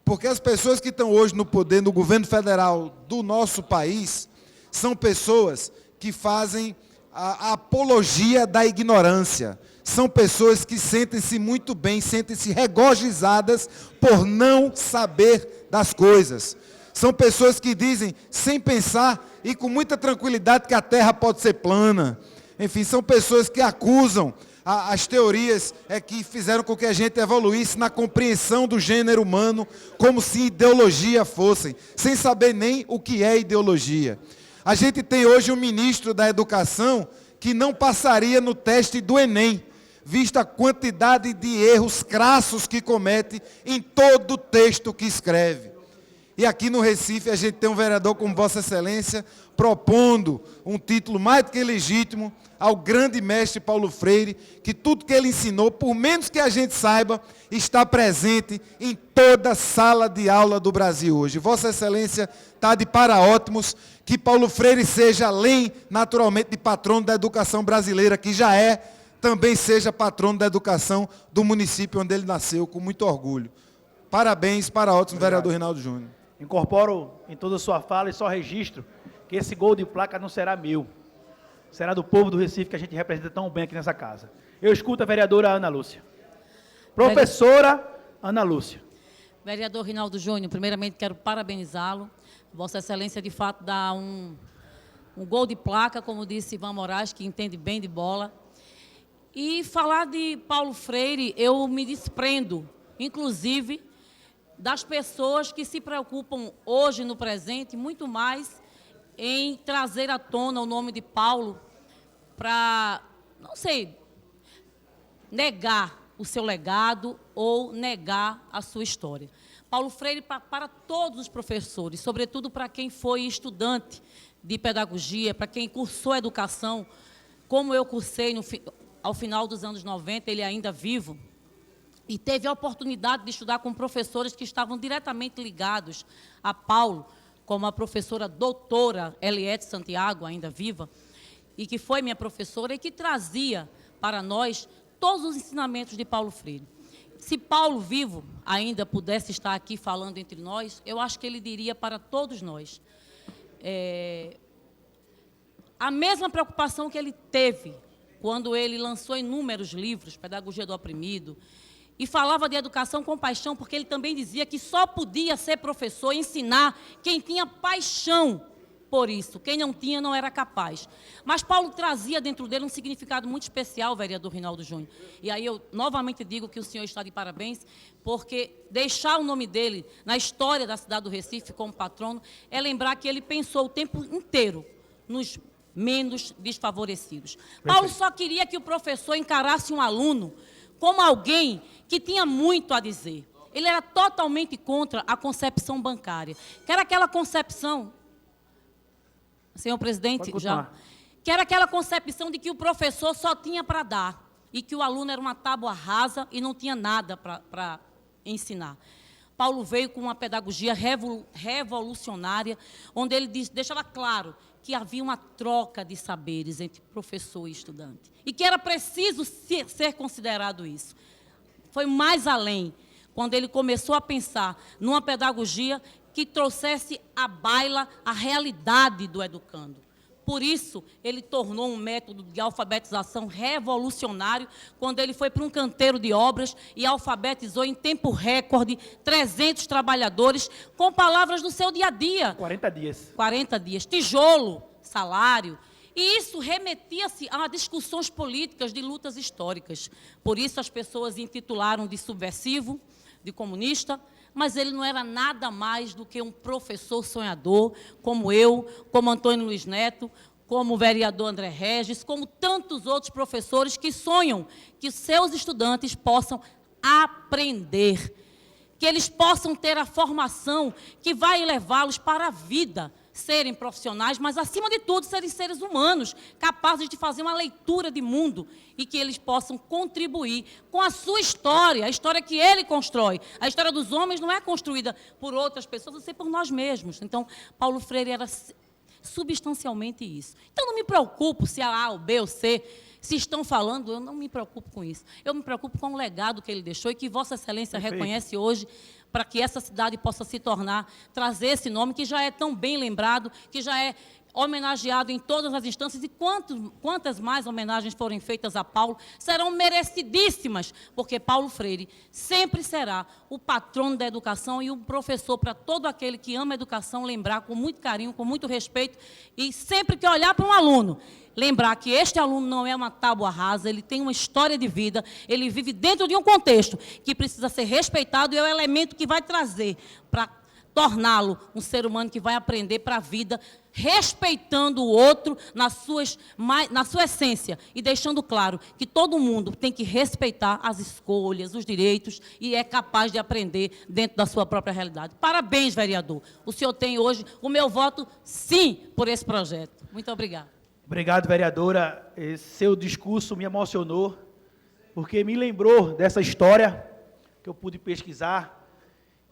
Porque as pessoas que estão hoje no poder, no governo federal do nosso país, são pessoas que fazem a apologia da ignorância. São pessoas que sentem-se muito bem, sentem-se regozijadas por não saber das coisas. São pessoas que dizem, sem pensar e com muita tranquilidade, que a Terra pode ser plana. Enfim, são pessoas que acusam as teorias que fizeram com que a gente evoluísse na compreensão do gênero humano, como se ideologia fossem, sem saber nem o que é ideologia. A gente tem hoje um ministro da Educação que não passaria no teste do Enem, vista a quantidade de erros crassos que comete em todo o texto que escreve. E aqui no Recife a gente tem um vereador como Vossa Excelência propondo um título mais do que legítimo ao grande mestre Paulo Freire, que tudo que ele ensinou, por menos que a gente saiba, está presente em toda sala de aula do Brasil hoje. Vossa Excelência está de paraótimos, que Paulo Freire seja, além naturalmente de patrono da educação brasileira, que já é, também seja patrono da educação do município onde ele nasceu, com muito orgulho. Parabéns, paraótimos, vereador Rinaldo Júnior. Incorporo em toda a sua fala e só registro que esse gol de placa não será meu. Será do povo do Recife, que a gente representa tão bem aqui nessa casa. Eu escuto a vereadora Ana Lúcia. Professora Ana Lúcia. Vereador Rinaldo Júnior, primeiramente quero parabenizá-lo. Vossa Excelência, de fato, dá um gol de placa, como disse Ivan Moraes, que entende bem de bola. E falar de Paulo Freire, eu me desprendo, inclusive, das pessoas que se preocupam hoje, no presente, muito mais em trazer à tona o nome de Paulo para, não sei, negar o seu legado ou negar a sua história. Paulo Freire, para todos os professores, sobretudo para quem foi estudante de pedagogia, para quem cursou educação, como eu cursei ao final dos anos 90, ele ainda vivo, e teve a oportunidade de estudar com professores que estavam diretamente ligados a Paulo, como a professora doutora Eliette Santiago, ainda viva, e que foi minha professora e que trazia para nós todos os ensinamentos de Paulo Freire. Se Paulo vivo ainda pudesse estar aqui falando entre nós, eu acho que ele diria para todos nós a mesma preocupação que ele teve quando ele lançou inúmeros livros, Pedagogia do Oprimido, e falava de educação com paixão, porque ele também dizia que só podia ser professor e ensinar quem tinha paixão por isso. Quem não tinha não era capaz. Mas Paulo trazia dentro dele um significado muito especial, vereador Rinaldo Júnior. E aí eu novamente digo que o senhor está de parabéns, porque deixar o nome dele na história da cidade do Recife como patrono é lembrar que ele pensou o tempo inteiro nos menos desfavorecidos. Paulo só queria que o professor encarasse um aluno como alguém que tinha muito a dizer. Ele era totalmente contra a concepção bancária, que era aquela concepção, senhor presidente, que era aquela concepção de que o professor só tinha para dar e que o aluno era uma tábua rasa e não tinha nada para ensinar. Paulo veio com uma pedagogia revolucionária, onde ele deixava claro que havia uma troca de saberes entre professor e estudante, e que era preciso ser considerado isso. Foi mais além, quando ele começou a pensar numa pedagogia que trouxesse à baila a realidade do educando. Por isso, ele tornou um método de alfabetização revolucionário, quando ele foi para um canteiro de obras e alfabetizou em tempo recorde 300 trabalhadores com palavras do seu dia a dia. 40 dias. 40 dias. Tijolo, salário. E isso remetia-se a discussões políticas de lutas históricas. Por isso, as pessoas intitularam de subversivo, de comunista, mas ele não era nada mais do que um professor sonhador, como eu, como Antônio Luiz Neto, como o vereador André Regis, como tantos outros professores que sonham que seus estudantes possam aprender, que eles possam ter a formação que vai levá-los para a vida, serem profissionais, mas, acima de tudo, serem seres humanos, capazes de fazer uma leitura de mundo e que eles possam contribuir com a sua história, a história que ele constrói. A história dos homens não é construída por outras pessoas, mas por nós mesmos. Então, Paulo Freire era substancialmente isso. Então, não me preocupo se a ou B ou C se estão falando, eu não me preocupo com isso. Eu me preocupo com o legado que ele deixou e que Vossa Excelência reconhece hoje, para que essa cidade possa se tornar, trazer esse nome que já é tão bem lembrado, que já é homenageado em todas as instâncias, e quantas mais homenagens forem feitas a Paulo, serão merecidíssimas, porque Paulo Freire sempre será o patrono da educação e um professor para todo aquele que ama a educação, lembrar com muito carinho, com muito respeito, e sempre que olhar para um aluno, lembrar que este aluno não é uma tábua rasa, ele tem uma história de vida, ele vive dentro de um contexto que precisa ser respeitado, e é o elemento que vai trazer para torná-lo um ser humano que vai aprender para a vida, respeitando o outro na sua essência e deixando claro que todo mundo tem que respeitar as escolhas, os direitos e é capaz de aprender dentro da sua própria realidade. Parabéns, vereador. O senhor tem hoje o meu voto sim por esse projeto. Muito obrigada. Obrigado, vereadora. Esse seu discurso me emocionou, porque me lembrou dessa história que eu pude pesquisar,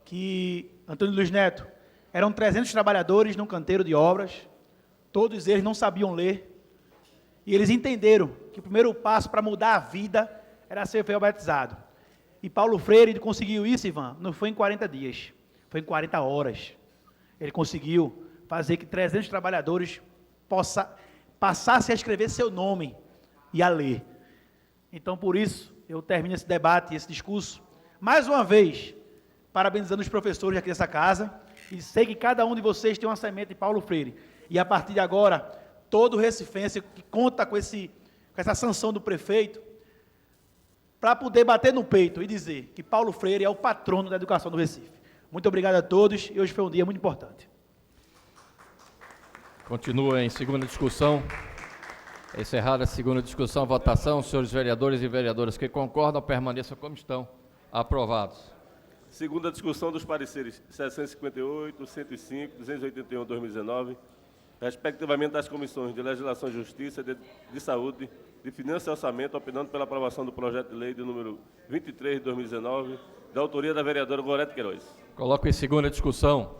que Antônio Luiz Neto, eram 300 trabalhadores num canteiro de obras, todos eles não sabiam ler, e eles entenderam que o primeiro passo para mudar a vida era ser alfabetizado. E Paulo Freire conseguiu isso, Ivan, não foi em 40 dias, foi em 40 horas. Ele conseguiu fazer que 300 trabalhadores passassem a escrever seu nome e a ler. Então, por isso, eu termino esse debate, esse discurso, mais uma vez, parabenizando os professores aqui dessa casa, e sei que cada um de vocês tem uma semente de Paulo Freire. E a partir de agora, todo recifense que conta com essa sanção do prefeito, para poder bater no peito e dizer que Paulo Freire é o patrono da educação do Recife. Muito obrigado a todos, e hoje foi um dia muito importante. Continua em segunda discussão. Encerrada a segunda discussão, votação. Senhores vereadores e vereadoras que concordam, permaneçam como estão. Aprovados. Segunda discussão dos pareceres 758, 105, 281, 2019, respectivamente das comissões de Legislação e Justiça, de Saúde, de Finanças e Orçamento, opinando pela aprovação do projeto de lei de número 23 de 2019, da autoria da vereadora Gorete Queiroz. Coloco em segunda discussão.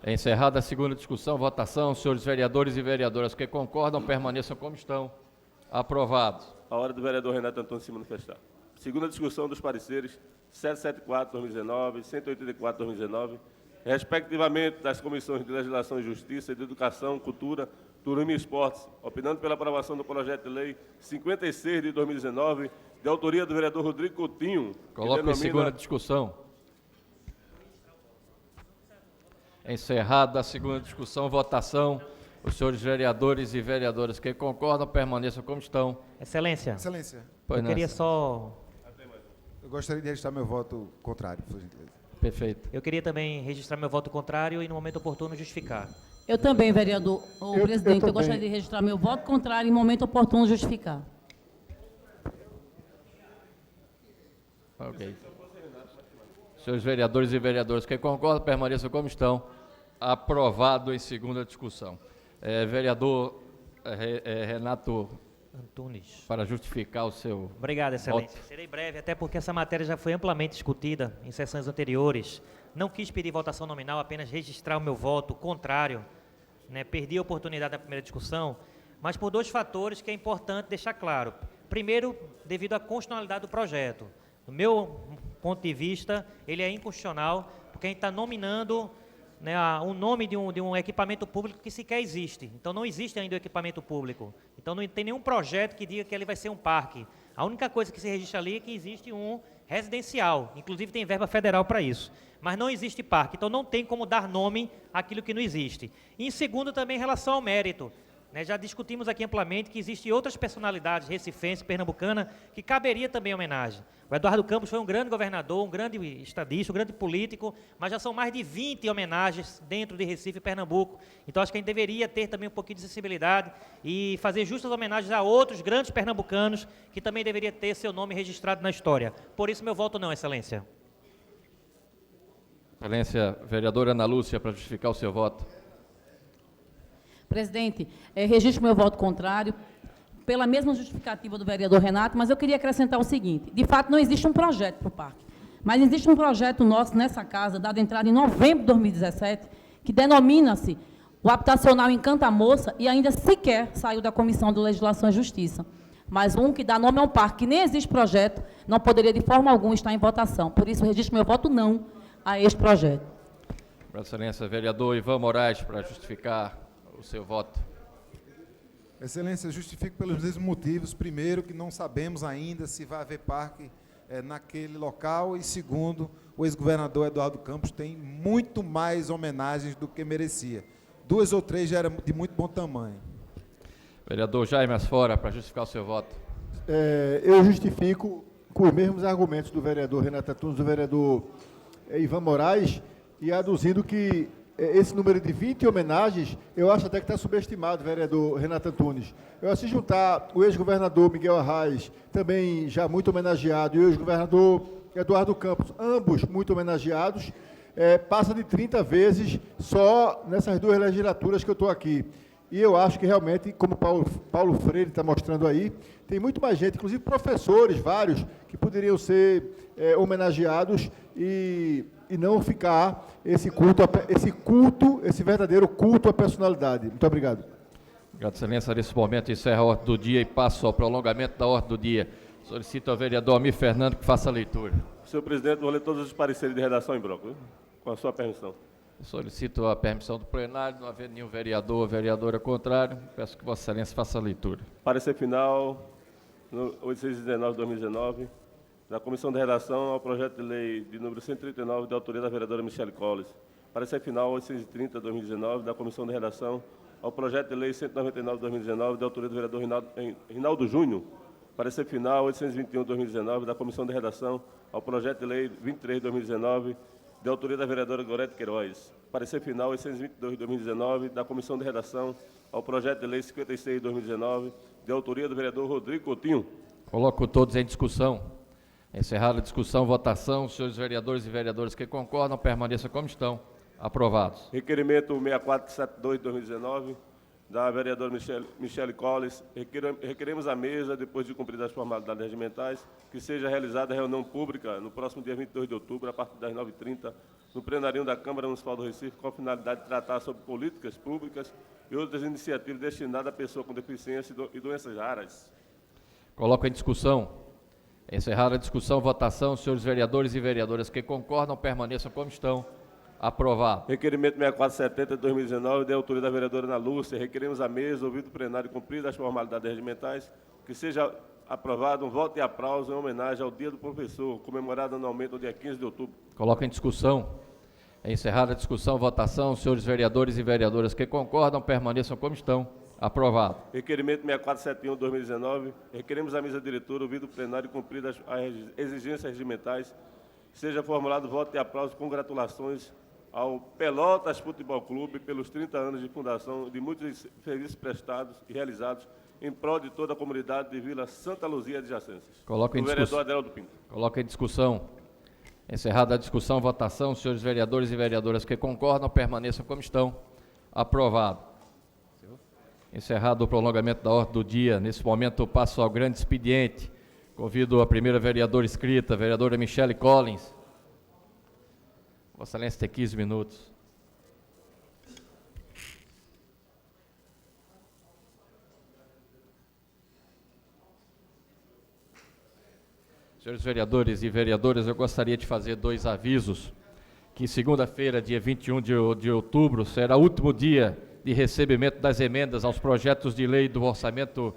Encerrada a segunda discussão, votação. Senhores vereadores e vereadoras que concordam, permaneçam como estão. Aprovados. A hora do vereador Renato Antônio se manifestar. Segunda discussão dos pareceres 774, 2019, 184, 2019, respectivamente das comissões de Legislação e Justiça, de Educação, Cultura, Turismo e Esportes, opinando pela aprovação do projeto de lei 56 de 2019, de autoria do vereador Rodrigo Coutinho. Coloco em segunda discussão. Encerrada a segunda discussão, votação. Os senhores vereadores e vereadoras que concordam, permaneçam como estão. Excelência. Excelência. Eu queria só... Eu gostaria de registrar meu voto contrário, por gentileza. Perfeito. Eu queria também registrar meu voto contrário e, no momento oportuno, justificar. Eu também, vereador, presidente, eu gostaria de registrar meu voto contrário e, em momento oportuno, justificar. Ok. Senhores vereadores e vereadoras que concordam, permaneçam como estão. Aprovado em segunda discussão. Vereador Renato Antunes, para justificar o seu... Obrigado, excelência. voto. Serei breve, até porque essa matéria já foi amplamente discutida em sessões anteriores. Não quis pedir votação nominal, apenas registrar o meu voto contrário. Perdi a oportunidade da primeira discussão, mas por dois fatores que é importante deixar claro. Primeiro, devido à constitucionalidade do projeto. Do meu ponto de vista, ele é inconstitucional, porque a gente está nominando o nome de um equipamento público que sequer existe. Então, não existe ainda o equipamento público. Então, não tem nenhum projeto que diga que ele vai ser um parque. A única coisa que se registra ali é que existe um residencial. Inclusive, tem verba federal para isso. Mas não existe parque. Então, não tem como dar nome àquilo que não existe. E, em segundo, também em relação ao mérito. Já discutimos aqui amplamente que existem outras personalidades recifense, pernambucana, que caberia também homenagem. O Eduardo Campos foi um grande governador, um grande estadista, um grande político, mas já são mais de 20 homenagens dentro de Recife e Pernambuco. Então, acho que a gente deveria ter também um pouquinho de sensibilidade e fazer justas homenagens a outros grandes pernambucanos que também deveria ter seu nome registrado na história. Por isso, meu voto não, excelência. Excelência, vereadora Ana Lúcia, para justificar o seu voto. Presidente, registro meu voto contrário, pela mesma justificativa do vereador Renato, mas eu queria acrescentar o seguinte: de fato, não existe um projeto para o parque, mas existe um projeto nosso nessa casa, dado entrada em novembro de 2017, que denomina-se o habitacional Encanta Moça, e ainda sequer saiu da Comissão de Legislação e Justiça. Mas um que dá nome a um parque, que nem existe projeto, não poderia de forma alguma estar em votação. Por isso, registro meu voto não a este projeto. Excelência, vereador Ivan Moraes, para justificar o seu voto. Excelência, justifico pelos mesmos motivos. Primeiro, que não sabemos ainda se vai haver parque naquele local. E segundo, o ex-governador Eduardo Campos tem muito mais homenagens do que merecia. 2 ou 3 já era de muito bom tamanho. Vereador Jaime Asfora, para justificar o seu voto. Eu justifico com os mesmos argumentos do vereador Renato Antunes, do vereador Ivan Moraes, e aduzindo que esse número de 20 homenagens, eu acho até que está subestimado, vereador Renato Antunes. Se juntar o ex-governador Miguel Arraes, também já muito homenageado, e o ex-governador Eduardo Campos, ambos muito homenageados, passa de 30 vezes só nessas 2 legislaturas que eu estou aqui. E eu acho que realmente, como Paulo Freire está mostrando aí, tem muito mais gente, inclusive professores, vários, que poderiam ser homenageados e não ficar esse verdadeiro culto à personalidade. Muito obrigado. Obrigado, excelência. Nesse momento, encerra a ordem do dia e passo ao prolongamento da ordem do dia. Solicito ao vereador Almir Fernando que faça a leitura. Senhor presidente, vou ler todos os pareceres de redação em bloco, viu? Com a sua permissão. Solicito a permissão do plenário, não havendo nenhum vereador ou vereadora contrário, peço que Vossa Excelência faça a leitura. Parecer final, no 819/2019, da Comissão de Redação ao projeto de lei de número 139, de autoria da vereadora Michele Colles. Parecer final, 830/2019, da Comissão de Redação ao projeto de lei 199/2019, de autoria do vereador Rinaldo Júnior. Parecer final, 821/2019, da Comissão de Redação ao projeto de lei 23/2019, de autoria da vereadora Gorete Queiroz. Parecer final, 822/2019, da Comissão de Redação ao projeto de lei 56/2019, de autoria do vereador Rodrigo Coutinho. Coloco todos em discussão. Encerrada a discussão, votação. Os senhores vereadores e vereadoras que concordam, permaneçam como estão. Aprovados. Requerimento 6472/2019, da vereadora Michele Colles. Requeremos à mesa, depois de cumpridas as formalidades regimentais, que seja realizada a reunião pública no próximo dia 22 de outubro, a partir das 9h30, no plenário da Câmara Municipal do Recife, com a finalidade de tratar sobre políticas públicas e outras iniciativas destinadas a pessoas com deficiência e doenças raras. Coloco em discussão. Encerrada a discussão, votação. Os senhores vereadores e vereadoras que concordam, permaneçam como estão. Aprovado. Requerimento 6470/2019, de autoria da vereadora Ana Lúcia. Requeremos à mesa, ouvido o plenário e cumpridas as formalidades regimentais, que seja aprovado um voto de aplauso em homenagem ao Dia do Professor, comemorado anualmente no dia 15 de outubro. Coloco em discussão. Encerrada a discussão, votação. Os senhores vereadores e vereadoras que concordam, permaneçam como estão. Aprovado. Requerimento 6471/2019. Requeremos à mesa diretora, ouvido o plenário e cumpridas as exigências regimentais, que seja formulado voto de aplauso e congratulações ao Pelotas Futebol Clube pelos 30 anos de fundação, de muitos serviços prestados e realizados em prol de toda a comunidade de Vila Santa Luzia adjacências. Coloco em vereador Adeldo Pinto. Coloco em discussão. Encerrada a discussão, votação. Os senhores vereadores e vereadoras que concordam, permaneçam como estão. Aprovado. Encerrado o prolongamento da ordem do dia. Nesse momento, eu passo ao grande expediente. Convido a primeira vereadora inscrita, a vereadora Michele Collins. Vossa Excelência tem 15 minutos. Senhores vereadores e vereadoras, eu gostaria de fazer 2 avisos. Que segunda-feira, dia 21 de outubro, será o último dia de recebimento das emendas aos projetos de lei do orçamento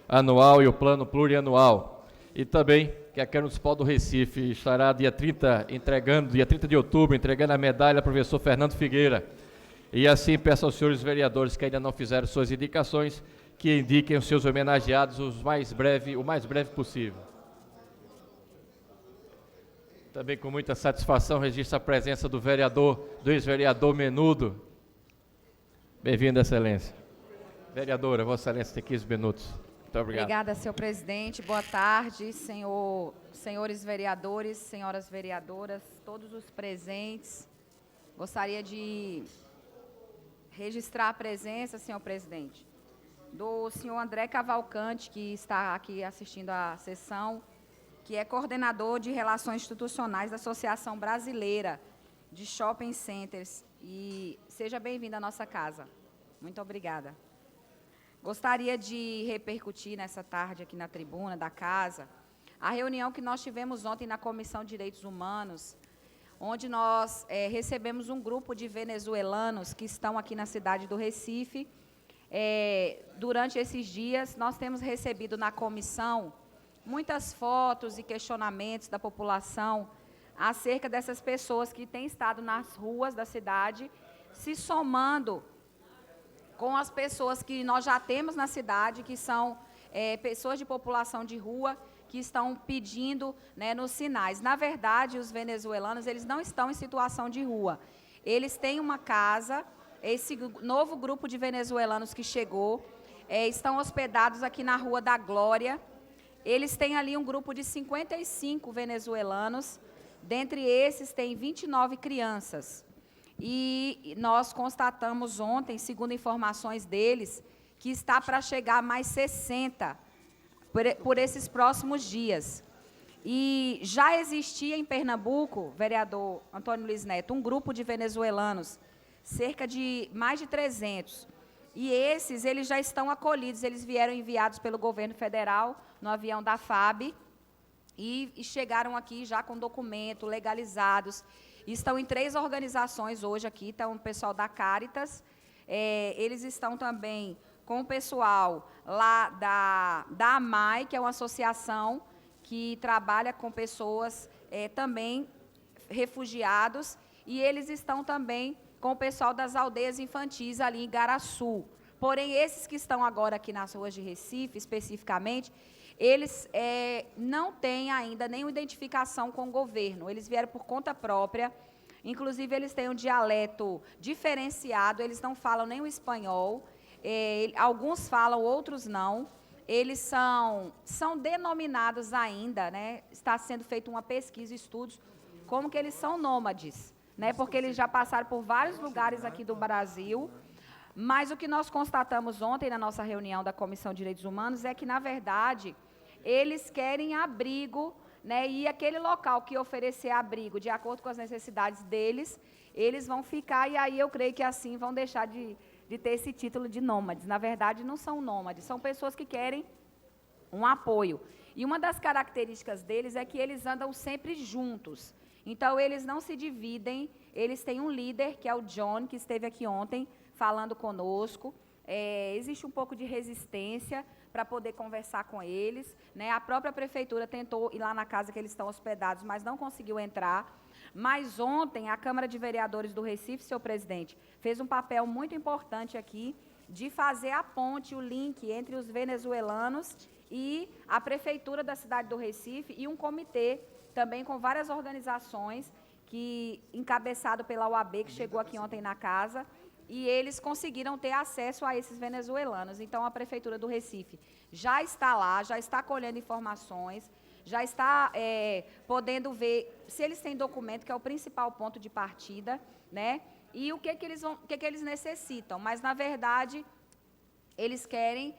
anual e o plano plurianual. E também que a Câmara Municipal do Recife estará dia 30 de outubro, entregando a medalha ao professor Fernando Figueira. E assim peço aos senhores vereadores que ainda não fizeram suas indicações, que indiquem os seus homenageados o mais breve possível. Também com muita satisfação registro a presença do ex-vereador Menudo. Bem-vindo, Excelência. Vereadora, Vossa Excelência tem 15 minutos. Muito obrigado. Obrigada, senhor presidente. Boa tarde, senhores vereadores, senhoras vereadoras, todos os presentes. Gostaria de registrar a presença, senhor presidente, do senhor André Cavalcante, que está aqui assistindo à sessão, que é coordenador de Relações Institucionais da Associação Brasileira de Shopping Centers. E seja bem-vindo à nossa casa. Muito obrigada. Gostaria de repercutir nessa tarde aqui na tribuna da casa a reunião que nós tivemos ontem na Comissão de Direitos Humanos, onde nós recebemos um grupo de venezuelanos que estão aqui na cidade do Recife. Durante esses dias, nós temos recebido na comissão muitas fotos e questionamentos da população acerca dessas pessoas que têm estado nas ruas da cidade, se somando com as pessoas que nós já temos na cidade, que são pessoas de população de rua, que estão pedindo, né, nos sinais. Na verdade, os venezuelanos, eles não estão em situação de rua. Eles têm uma casa, esse novo grupo de venezuelanos que chegou, estão hospedados aqui na Rua da Glória. Eles têm ali um grupo de 55 venezuelanos, dentre esses tem 29 crianças. E nós constatamos ontem, segundo informações deles, que está para chegar mais 60 por esses próximos dias. E já existia em Pernambuco, vereador Antônio Luiz Neto, um grupo de venezuelanos, cerca de mais de 300. E esses, eles já estão acolhidos, eles vieram enviados pelo governo federal no avião da FAB e chegaram aqui já com documento, legalizados. E estão em 3 organizações hoje aqui, então o pessoal da Caritas, eles estão também com o pessoal lá da AMAI, que é uma associação que trabalha com pessoas também refugiados, e eles estão também com o pessoal das aldeias infantis ali em Igaraçu. Porém, esses que estão agora aqui nas ruas de Recife, especificamente, eles não têm ainda nenhuma identificação com o governo, eles vieram por conta própria, inclusive eles têm um dialeto diferenciado, eles não falam nem o espanhol, alguns falam, outros não. Eles são denominados ainda, né? Está sendo feita uma pesquisa, estudos, como que eles são nômades, né? Porque eles já passaram por vários lugares aqui do Brasil. Mas o que nós constatamos ontem na nossa reunião da Comissão de Direitos Humanos é que, na verdade, eles querem abrigo, né? E aquele local que oferecer abrigo de acordo com as necessidades deles, eles vão ficar, e aí eu creio que assim vão deixar de ter esse título de nômades. Na verdade, não são nômades, são pessoas que querem um apoio. E uma das características deles é que eles andam sempre juntos. Então, eles não se dividem, eles têm um líder, que é o John, que esteve aqui ontem falando conosco. Existe um pouco de resistência para poder conversar com eles, né? A própria prefeitura tentou ir lá na casa que eles estão hospedados, mas não conseguiu entrar. Mas ontem, a Câmara de Vereadores do Recife, senhor presidente, fez um papel muito importante aqui de fazer a ponte, o link entre os venezuelanos e a Prefeitura da cidade do Recife e um comitê também com várias organizações, encabeçado pela UAB, que chegou aqui ontem na casa, e eles conseguiram ter acesso a esses venezuelanos. Então, a Prefeitura do Recife já está lá, já está colhendo informações, já está podendo ver se eles têm documento, que é o principal ponto de partida, né? E o que eles necessitam. Mas, na verdade, eles querem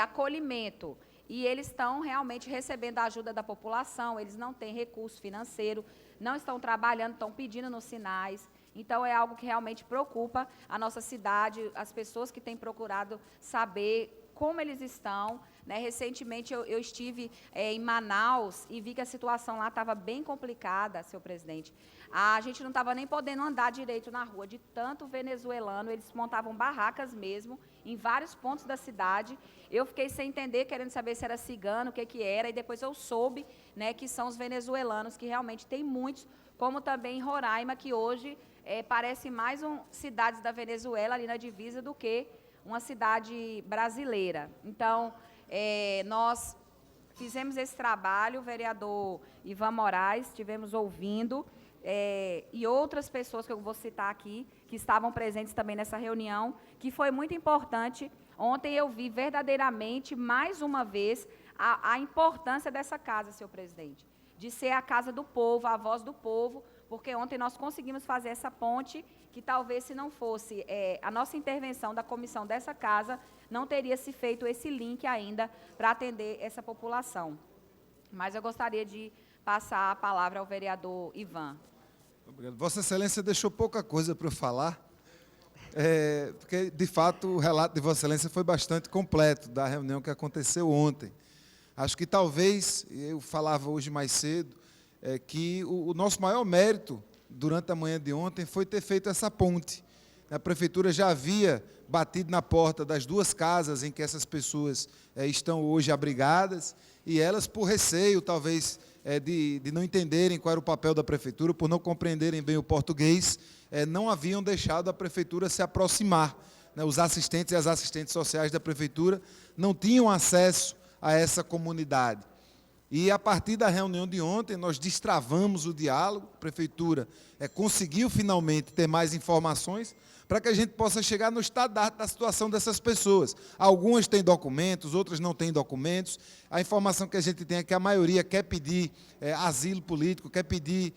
acolhimento. E eles estão realmente recebendo a ajuda da população, eles não têm recurso financeiro, não estão trabalhando, estão pedindo nos sinais. Então, é algo que realmente preocupa a nossa cidade, as pessoas que têm procurado saber como eles estão, né? Recentemente, eu estive em Manaus e vi que a situação lá estava bem complicada, senhor presidente. A gente não estava nem podendo andar direito na rua, de tanto venezuelano, eles montavam barracas mesmo, em vários pontos da cidade. Eu fiquei sem entender, querendo saber se era cigano, o que era, e depois eu soube, né, que são os venezuelanos, que realmente tem muitos, como também em Roraima, que hoje parece mais cidades da Venezuela, ali na divisa, do que uma cidade brasileira. Então, nós fizemos esse trabalho, o vereador Ivan Moraes, estivemos ouvindo, e outras pessoas que eu vou citar aqui, que estavam presentes também nessa reunião, que foi muito importante. Ontem eu vi verdadeiramente, mais uma vez, a importância dessa casa, senhor presidente, de ser a casa do povo, a voz do povo, porque ontem nós conseguimos fazer essa ponte, que talvez se não fosse a nossa intervenção da comissão dessa casa, não teria se feito esse link ainda para atender essa população. Mas eu gostaria de passar a palavra ao vereador Ivan. Obrigado. Vossa Excelência deixou pouca coisa para eu falar, porque, de fato, o relato de Vossa Excelência foi bastante completo da reunião que aconteceu ontem. Acho que talvez, eu falava hoje mais cedo, que o nosso maior mérito durante a manhã de ontem, foi ter feito essa ponte. A prefeitura já havia batido na porta das 2 casas em que essas pessoas estão hoje abrigadas, e elas, por receio, talvez, de não entenderem qual era o papel da prefeitura, por não compreenderem bem o português, não haviam deixado a prefeitura se aproximar. Os assistentes e as assistentes sociais da prefeitura não tinham acesso a essa comunidade. E, a partir da reunião de ontem, nós destravamos o diálogo, a prefeitura conseguiu finalmente ter mais informações para que a gente possa chegar no estado da situação dessas pessoas. Algumas têm documentos, outras não têm documentos. A informação que a gente tem é que a maioria quer pedir asilo político, quer pedir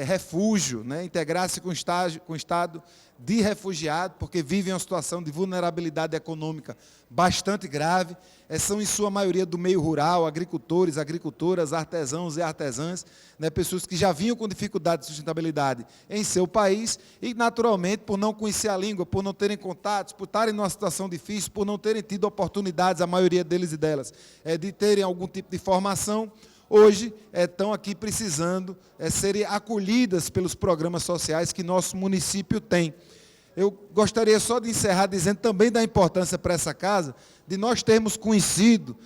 refúgio, integrar-se com o estado de refugiado, porque vivem uma situação de vulnerabilidade econômica bastante grave. São, em sua maioria, do meio rural, agricultores, agricultoras, artesãos e artesãs, pessoas que já vinham com dificuldade de sustentabilidade em seu país e, naturalmente, por não conhecer a língua, por não terem contatos, por estarem numa situação difícil, por não terem tido oportunidades, a maioria deles e delas, de terem algum tipo de formação, hoje estão aqui precisando serem acolhidas pelos programas sociais que nosso município tem. Eu gostaria só de encerrar dizendo também da importância para essa casa de nós termos conhecido,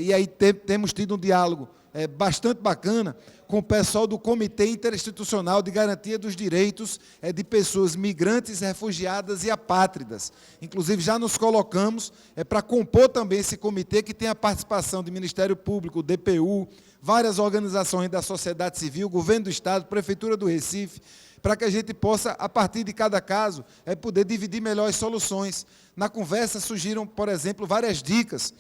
e aí temos tido um diálogo bastante bacana com o pessoal do Comitê Interinstitucional de Garantia dos Direitos de Pessoas Migrantes, Refugiadas e Apátridas. Inclusive, já nos colocamos para compor também esse comitê, que tem a participação do Ministério Público, DPU, várias organizações da sociedade civil, Governo do Estado, Prefeitura do Recife, para que a gente possa, a partir de cada caso, poder dividir melhor as soluções. Na conversa surgiram, por exemplo, várias dicas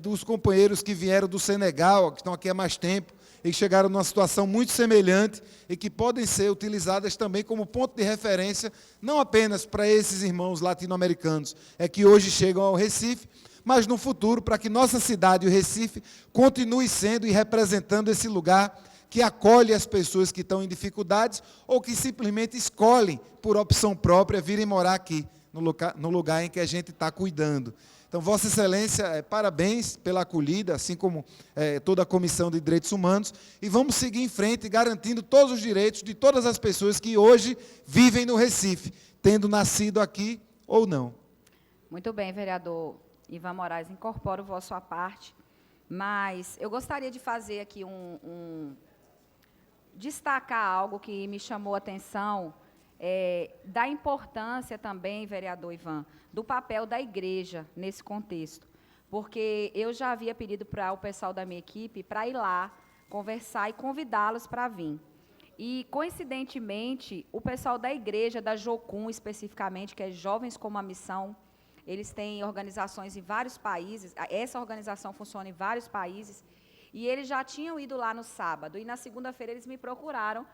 dos companheiros que vieram do Senegal, que estão aqui há mais tempo, e que chegaram numa situação muito semelhante e que podem ser utilizadas também como ponto de referência, não apenas para esses irmãos latino-americanos que hoje chegam ao Recife, mas no futuro, para que nossa cidade, o Recife, continue sendo e representando esse lugar que acolhe as pessoas que estão em dificuldades ou que simplesmente escolhem, por opção própria, virem morar aqui, no lugar em que a gente está cuidando. Então, Vossa Excelência, parabéns pela acolhida, assim como toda a Comissão de Direitos Humanos, e vamos seguir em frente, garantindo todos os direitos de todas as pessoas que hoje vivem no Recife, tendo nascido aqui ou não. Muito bem, vereador Ivan Moraes, incorporo o vosso à parte, mas eu gostaria de fazer aqui destacar algo que me chamou a atenção, da importância também, vereador Ivan, do papel da igreja nesse contexto, porque eu já havia pedido para o pessoal da minha equipe para ir lá, conversar e convidá-los para vir. E, coincidentemente, o pessoal da igreja, da Jocum especificamente, que é Jovens com uma Missão, eles têm organizações em vários países, essa organização funciona em vários países, e eles já tinham ido lá no sábado, e na segunda-feira eles me procuraram,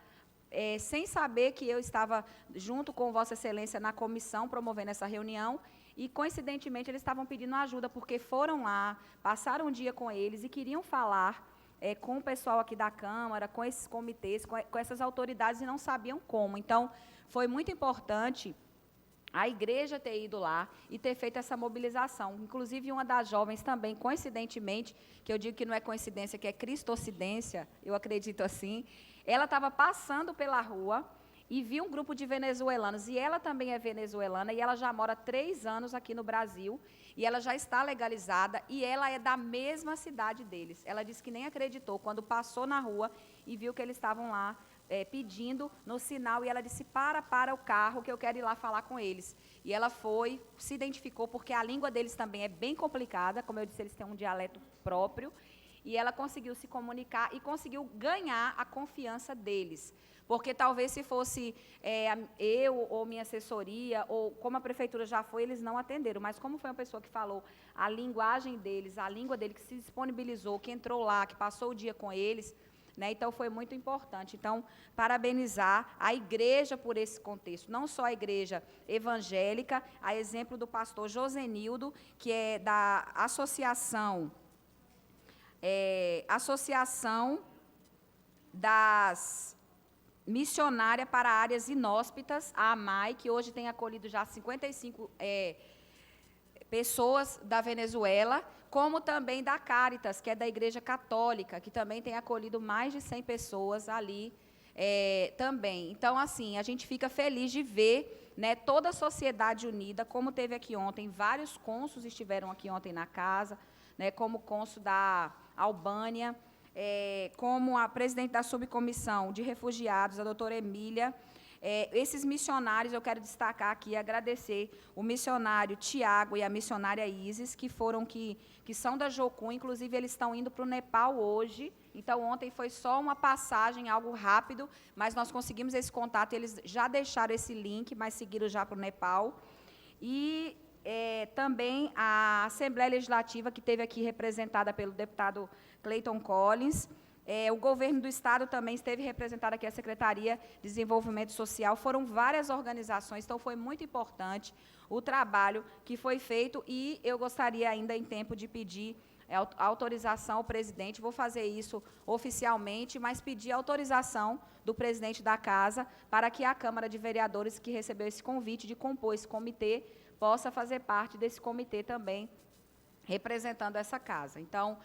sem saber que eu estava junto com Vossa Excelência na comissão, promovendo essa reunião, e, coincidentemente, eles estavam pedindo ajuda, porque foram lá, passaram um dia com eles e queriam falar com o pessoal aqui da Câmara, com esses comitês, com essas autoridades, e não sabiam como. Então, foi muito importante a igreja ter ido lá e ter feito essa mobilização. Inclusive, uma das jovens também, coincidentemente, que eu digo que não é coincidência, que é cristocidência, eu acredito assim, ela estava passando pela rua e viu um grupo de venezuelanos, e ela também é venezuelana, e ela já mora 3 anos aqui no Brasil, e ela já está legalizada, e ela é da mesma cidade deles. Ela disse que nem acreditou quando passou na rua e viu que eles estavam lá pedindo no sinal, e ela disse, para o carro, que eu quero ir lá falar com eles. E ela foi, se identificou, porque a língua deles também é bem complicada, como eu disse, eles têm um dialeto próprio, e ela conseguiu se comunicar e conseguiu ganhar a confiança deles. Porque talvez se fosse eu ou minha assessoria, ou como a prefeitura já foi, eles não atenderam. Mas como foi uma pessoa que falou a linguagem deles, a língua dele, que se disponibilizou, que entrou lá, que passou o dia com eles, então foi muito importante. Então, parabenizar a igreja por esse contexto, não só a igreja evangélica, a exemplo do pastor Josenildo, que é da Associação das Missionárias para Áreas Inóspitas, a AMAI, que hoje tem acolhido já 55 pessoas da Venezuela, como também da Caritas, que é da Igreja Católica, que também tem acolhido mais de 100 pessoas ali também. Então, assim, a gente fica feliz de ver, né, toda a sociedade unida, como teve aqui ontem, vários cônsules estiveram aqui ontem na casa, né, como o cônsul da Albânia, como a presidente da subcomissão de refugiados, a doutora Emília. Esses missionários, eu quero destacar aqui, agradecer o missionário Tiago e a missionária Isis, que são da Jocum, inclusive eles estão indo para o Nepal hoje. Então, ontem foi só uma passagem, algo rápido, mas nós conseguimos esse contato, eles já deixaram esse link, mas seguiram já para o Nepal. E também a Assembleia Legislativa, que esteve aqui representada pelo deputado Clayton Collins. O governo do Estado também esteve representado aqui, a Secretaria de Desenvolvimento Social. Foram várias organizações, então foi muito importante o trabalho que foi feito. E eu gostaria ainda, em tempo, de pedir autorização ao presidente, vou fazer isso oficialmente, mas pedir autorização do presidente da Casa para que a Câmara de Vereadores, que recebeu esse convite de compor esse comitê, possa fazer parte desse comitê também, representando essa casa. Então,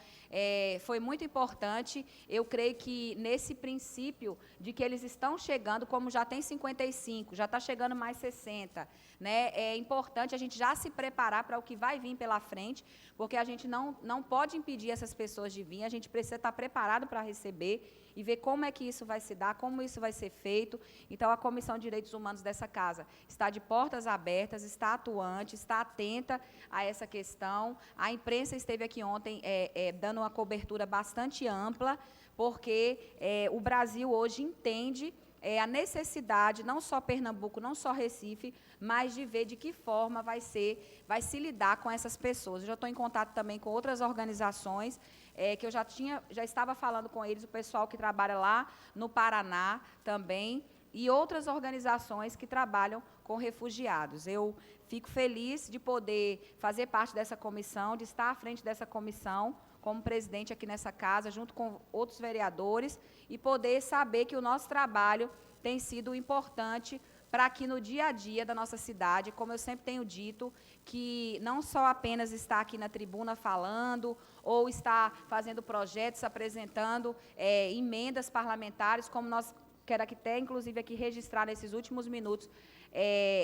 foi muito importante. Eu creio que, nesse princípio de que eles estão chegando, como já tem 55, já está chegando mais 60, né, é importante a gente já se preparar para o que vai vir pela frente, porque a gente não pode impedir essas pessoas de vir, a gente precisa estar preparado para receber e ver como é que isso vai se dar, como isso vai ser feito. Então, a Comissão de Direitos Humanos dessa casa está de portas abertas, está atuante, está atenta a essa questão. A imprensa esteve aqui ontem dando uma cobertura bastante ampla, porque o Brasil hoje entende a necessidade, não só Pernambuco, não só Recife, mas de ver de que forma vai se lidar com essas pessoas. Eu já estou em contato também com outras organizações, que eu já estava falando com eles, o pessoal que trabalha lá no Paraná também, e outras organizações que trabalham com refugiados. Eu fico feliz de poder fazer parte dessa comissão, de estar à frente dessa comissão, como presidente aqui nessa casa, junto com outros vereadores, e poder saber que o nosso trabalho tem sido importante para que no dia a dia da nossa cidade, como eu sempre tenho dito, que não só apenas está aqui na tribuna falando, ou está fazendo projetos, apresentando emendas parlamentares, como nós quero até, inclusive, aqui registrar nesses últimos minutos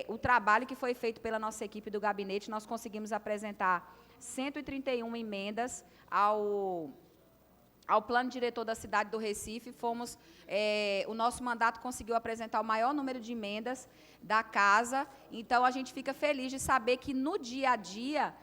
o trabalho que foi feito pela nossa equipe do gabinete. Nós conseguimos apresentar 131 emendas ao plano diretor da cidade do Recife. O nosso mandato conseguiu apresentar o maior número de emendas da casa. Então, a gente fica feliz de saber que, no dia a dia,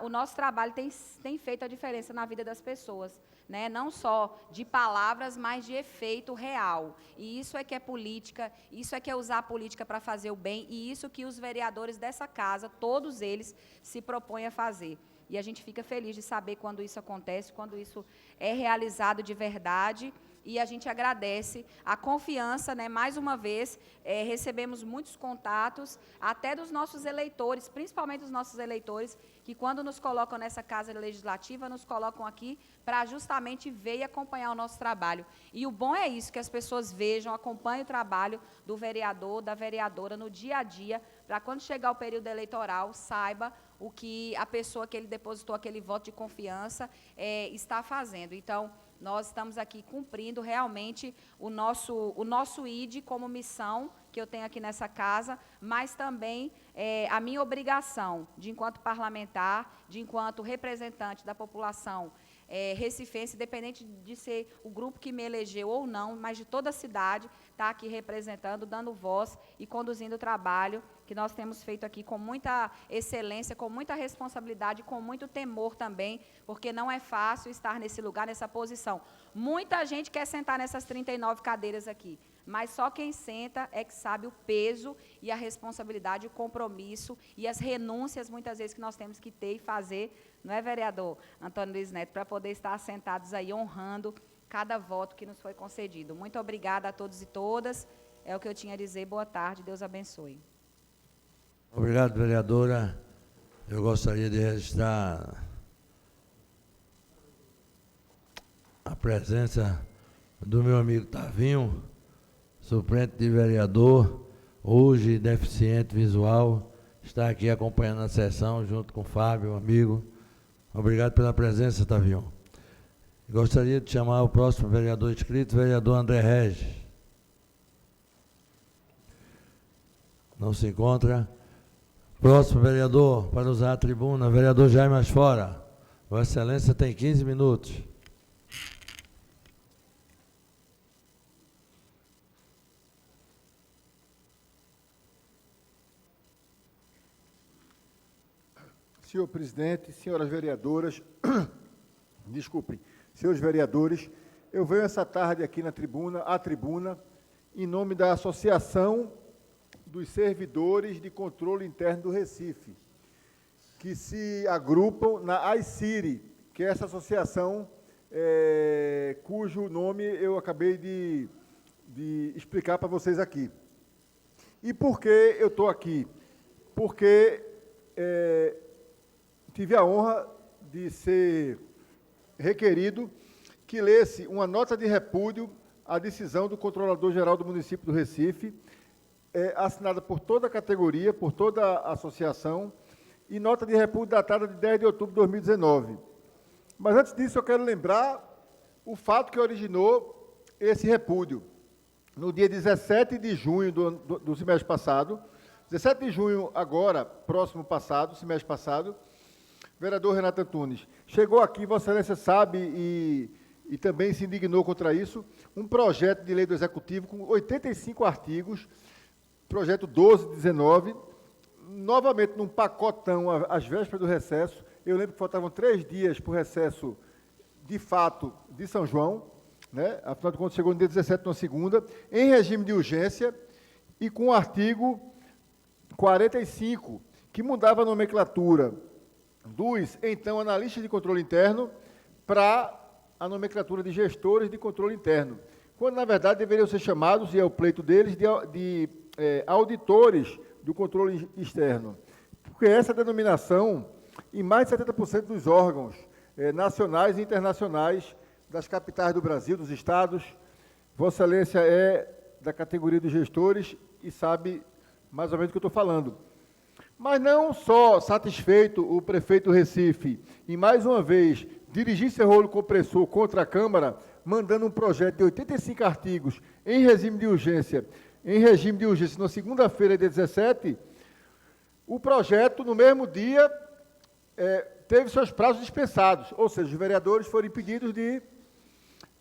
o nosso trabalho tem feito a diferença na vida das pessoas, né? Não só de palavras, mas de efeito real. E isso é que é política, isso é que é usar a política para fazer o bem, e isso que os vereadores dessa casa, todos eles, se propõem a fazer. E a gente fica feliz de saber quando isso acontece, quando isso é realizado de verdade. E a gente agradece a confiança, né? Mais uma vez, recebemos muitos contatos, até dos nossos eleitores, principalmente dos nossos eleitores, que quando nos colocam nessa casa legislativa, nos colocam aqui para justamente ver e acompanhar o nosso trabalho. E o bom é isso, que as pessoas vejam, acompanhem o trabalho do vereador, da vereadora no dia a dia, para quando chegar o período eleitoral, saiba o que a pessoa que ele depositou aquele voto de confiança está fazendo. Então, nós estamos aqui cumprindo realmente o nosso ID como missão que eu tenho aqui nessa casa, mas também a minha obrigação de, enquanto parlamentar, de enquanto representante da população recifense, independente de ser o grupo que me elegeu ou não, mas de toda a cidade, está aqui representando, dando voz e conduzindo o trabalho que nós temos feito aqui com muita excelência, com muita responsabilidade, com muito temor também, porque não é fácil estar nesse lugar, nessa posição. Muita gente quer sentar nessas 39 cadeiras aqui, mas só quem senta é que sabe o peso e a responsabilidade, o compromisso e as renúncias, muitas vezes, que nós temos que ter e fazer, não é, vereador Antônio Luiz Neto, para poder estar sentados aí honrando cada voto que nos foi concedido. Muito obrigada a todos e todas. É o que eu tinha a dizer. Boa tarde. Deus abençoe. Obrigado, vereadora. Eu gostaria de registrar a presença do meu amigo Tavinho, suplente de vereador, hoje deficiente visual, está aqui acompanhando a sessão junto com o Fábio, amigo. Obrigado pela presença, Tavinho. Gostaria de chamar o próximo vereador inscrito, vereador André Regis. Não se encontra. Próximo vereador, para usar a tribuna, vereador Jaime Asfora. Vossa Excelência tem 15 minutos. Senhor presidente, senhoras vereadoras, desculpem, senhores vereadores, eu venho essa tarde aqui na tribuna, em nome da Associação dos Servidores de Controle Interno do Recife, que se agrupam na AICIRI, que é essa associação cujo nome eu acabei de explicar para vocês aqui. E por que eu estou aqui? Porque tive a honra de ser requerido que lesse uma nota de repúdio à decisão do Controlador-Geral do município do Recife, assinada por toda a categoria, por toda a associação, e nota de repúdio datada de 10 de outubro de 2019. Mas antes disso, eu quero lembrar o fato que originou esse repúdio. No dia 17 de junho do semestre passado, 17 de junho agora, próximo passado, semestre passado, vereador Renato Antunes, chegou aqui, Vossa Excelência sabe, e também se indignou contra isso, um projeto de lei do Executivo com 85 artigos, projeto 1219, novamente num pacotão às vésperas do recesso. Eu lembro que faltavam 3 dias para o recesso, de fato, de São João, né? Afinal de contas, chegou no dia 17, na segunda, em regime de urgência, e com o artigo 45, que mudava a nomenclatura dos, então, analistas de controle interno para a nomenclatura de gestores de controle interno, quando, na verdade, deveriam ser chamados, e é o pleito deles, de auditores do controle externo. Porque essa denominação, em mais de 70% dos órgãos nacionais e internacionais das capitais do Brasil, dos estados, Vossa Excelência é da categoria dos gestores e sabe mais ou menos do que eu estou falando. Mas não só satisfeito o prefeito do Recife e, mais uma vez, dirigir seu rolo compressor contra a Câmara, mandando um projeto de 85 artigos em regime de urgência, na segunda-feira, dia 17, o projeto, no mesmo dia, teve seus prazos dispensados, ou seja, os vereadores foram impedidos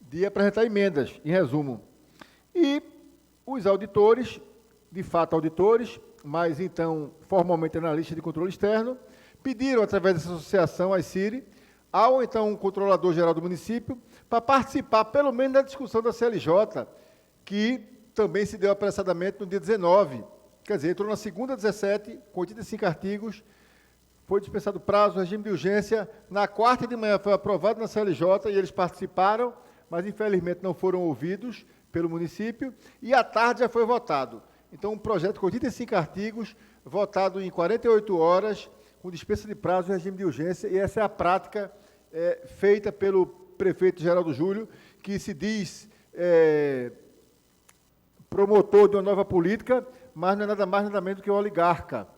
de apresentar emendas, em resumo. E os auditores, de fato auditores, mas então formalmente analistas de controle externo, pediram, através dessa associação, a AICIRI, ao então controlador-geral do município, para participar, pelo menos, da discussão da CLJ, que também se deu apressadamente no dia 19. Quer dizer, entrou na segunda, 17, com 85 artigos, foi dispensado o prazo, regime de urgência. Na quarta de manhã foi aprovado na CLJ e eles participaram, mas infelizmente não foram ouvidos pelo município, e à tarde já foi votado. Então, um projeto com 85 artigos, votado em 48 horas, com dispensa de prazo e regime de urgência, e essa é a prática feita pelo prefeito Geraldo Júlio, que se diz promotor de uma nova política, mas não é nada mais, nada menos do que um oligarca,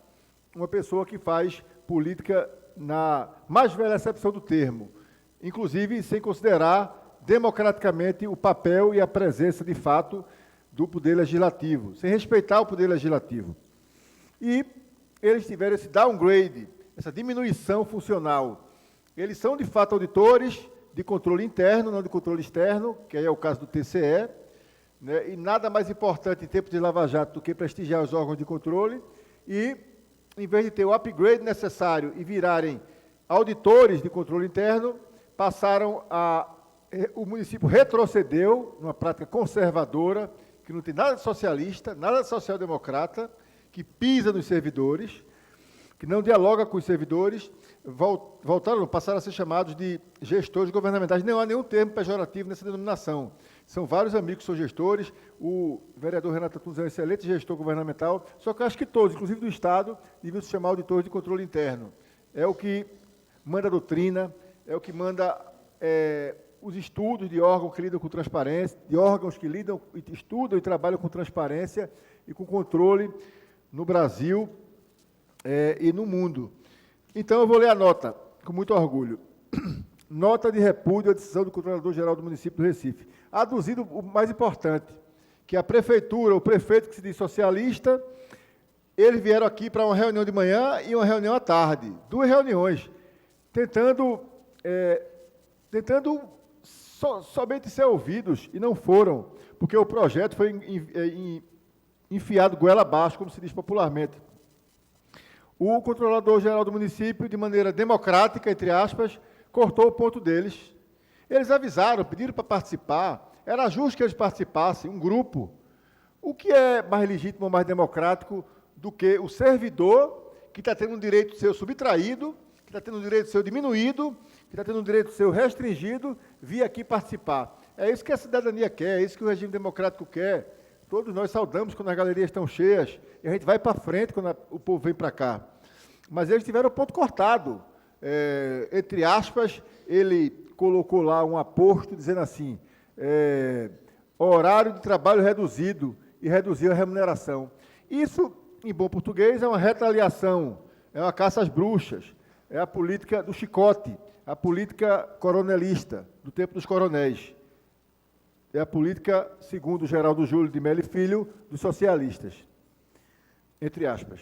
uma pessoa que faz política na mais velha acepção do termo, inclusive sem considerar democraticamente o papel e a presença, de fato, do Poder Legislativo, sem respeitar o Poder Legislativo. E eles tiveram esse downgrade, essa diminuição funcional. Eles são, de fato, auditores de controle interno, não de controle externo, que aí é o caso do TCE, né? E nada mais importante em tempos de Lava Jato do que prestigiar os órgãos de controle, e, em vez de ter o upgrade necessário e virarem auditores de controle interno, o município retrocedeu numa prática conservadora, que não tem nada de socialista, nada de social-democrata, que pisa nos servidores, que não dialoga com os servidores, passaram a ser chamados de gestores governamentais. Não há nenhum termo pejorativo nessa denominação. São vários amigos que são gestores, o vereador Renato Antunes é um excelente gestor governamental, só que eu acho que todos, inclusive do Estado, deviam se chamar auditores de controle interno. É o que manda a doutrina, é o que manda os estudos de órgãos que lidam com transparência, de órgãos que lidam, estudam e trabalham com transparência e com controle no Brasil e no mundo. Então, eu vou ler a nota, com muito orgulho. Nota de repúdio à decisão do Controlador-Geral do município do Recife. Aduzido o mais importante, que a prefeitura, o prefeito que se diz socialista, eles vieram aqui para uma reunião de manhã e uma reunião à tarde. 2 reuniões, tentando somente ser ouvidos, e não foram, porque o projeto foi enfiado goela abaixo, como se diz popularmente. O controlador-geral do município, de maneira democrática, entre aspas, cortou o ponto deles. Eles avisaram, pediram para participar, era justo que eles participassem, um grupo. O que é mais legítimo, mais democrático do que o servidor, que está tendo um direito seu subtraído, que está tendo um direito seu diminuído, que está tendo um direito seu restringido, vir aqui participar. É isso que a cidadania quer, é isso que o regime democrático quer. Todos nós saudamos quando as galerias estão cheias, e a gente vai para frente quando o povo vem para cá. Mas eles tiveram o ponto cortado. Entre aspas, ele colocou lá um aposto dizendo assim, horário de trabalho reduzido, e reduziu a remuneração. Isso, em bom português, é uma retaliação, é uma caça às bruxas, é a política do chicote, a política coronelista, do tempo dos coronéis. É a política, segundo Geraldo Júlio de Mello e Filho, dos socialistas. Entre aspas.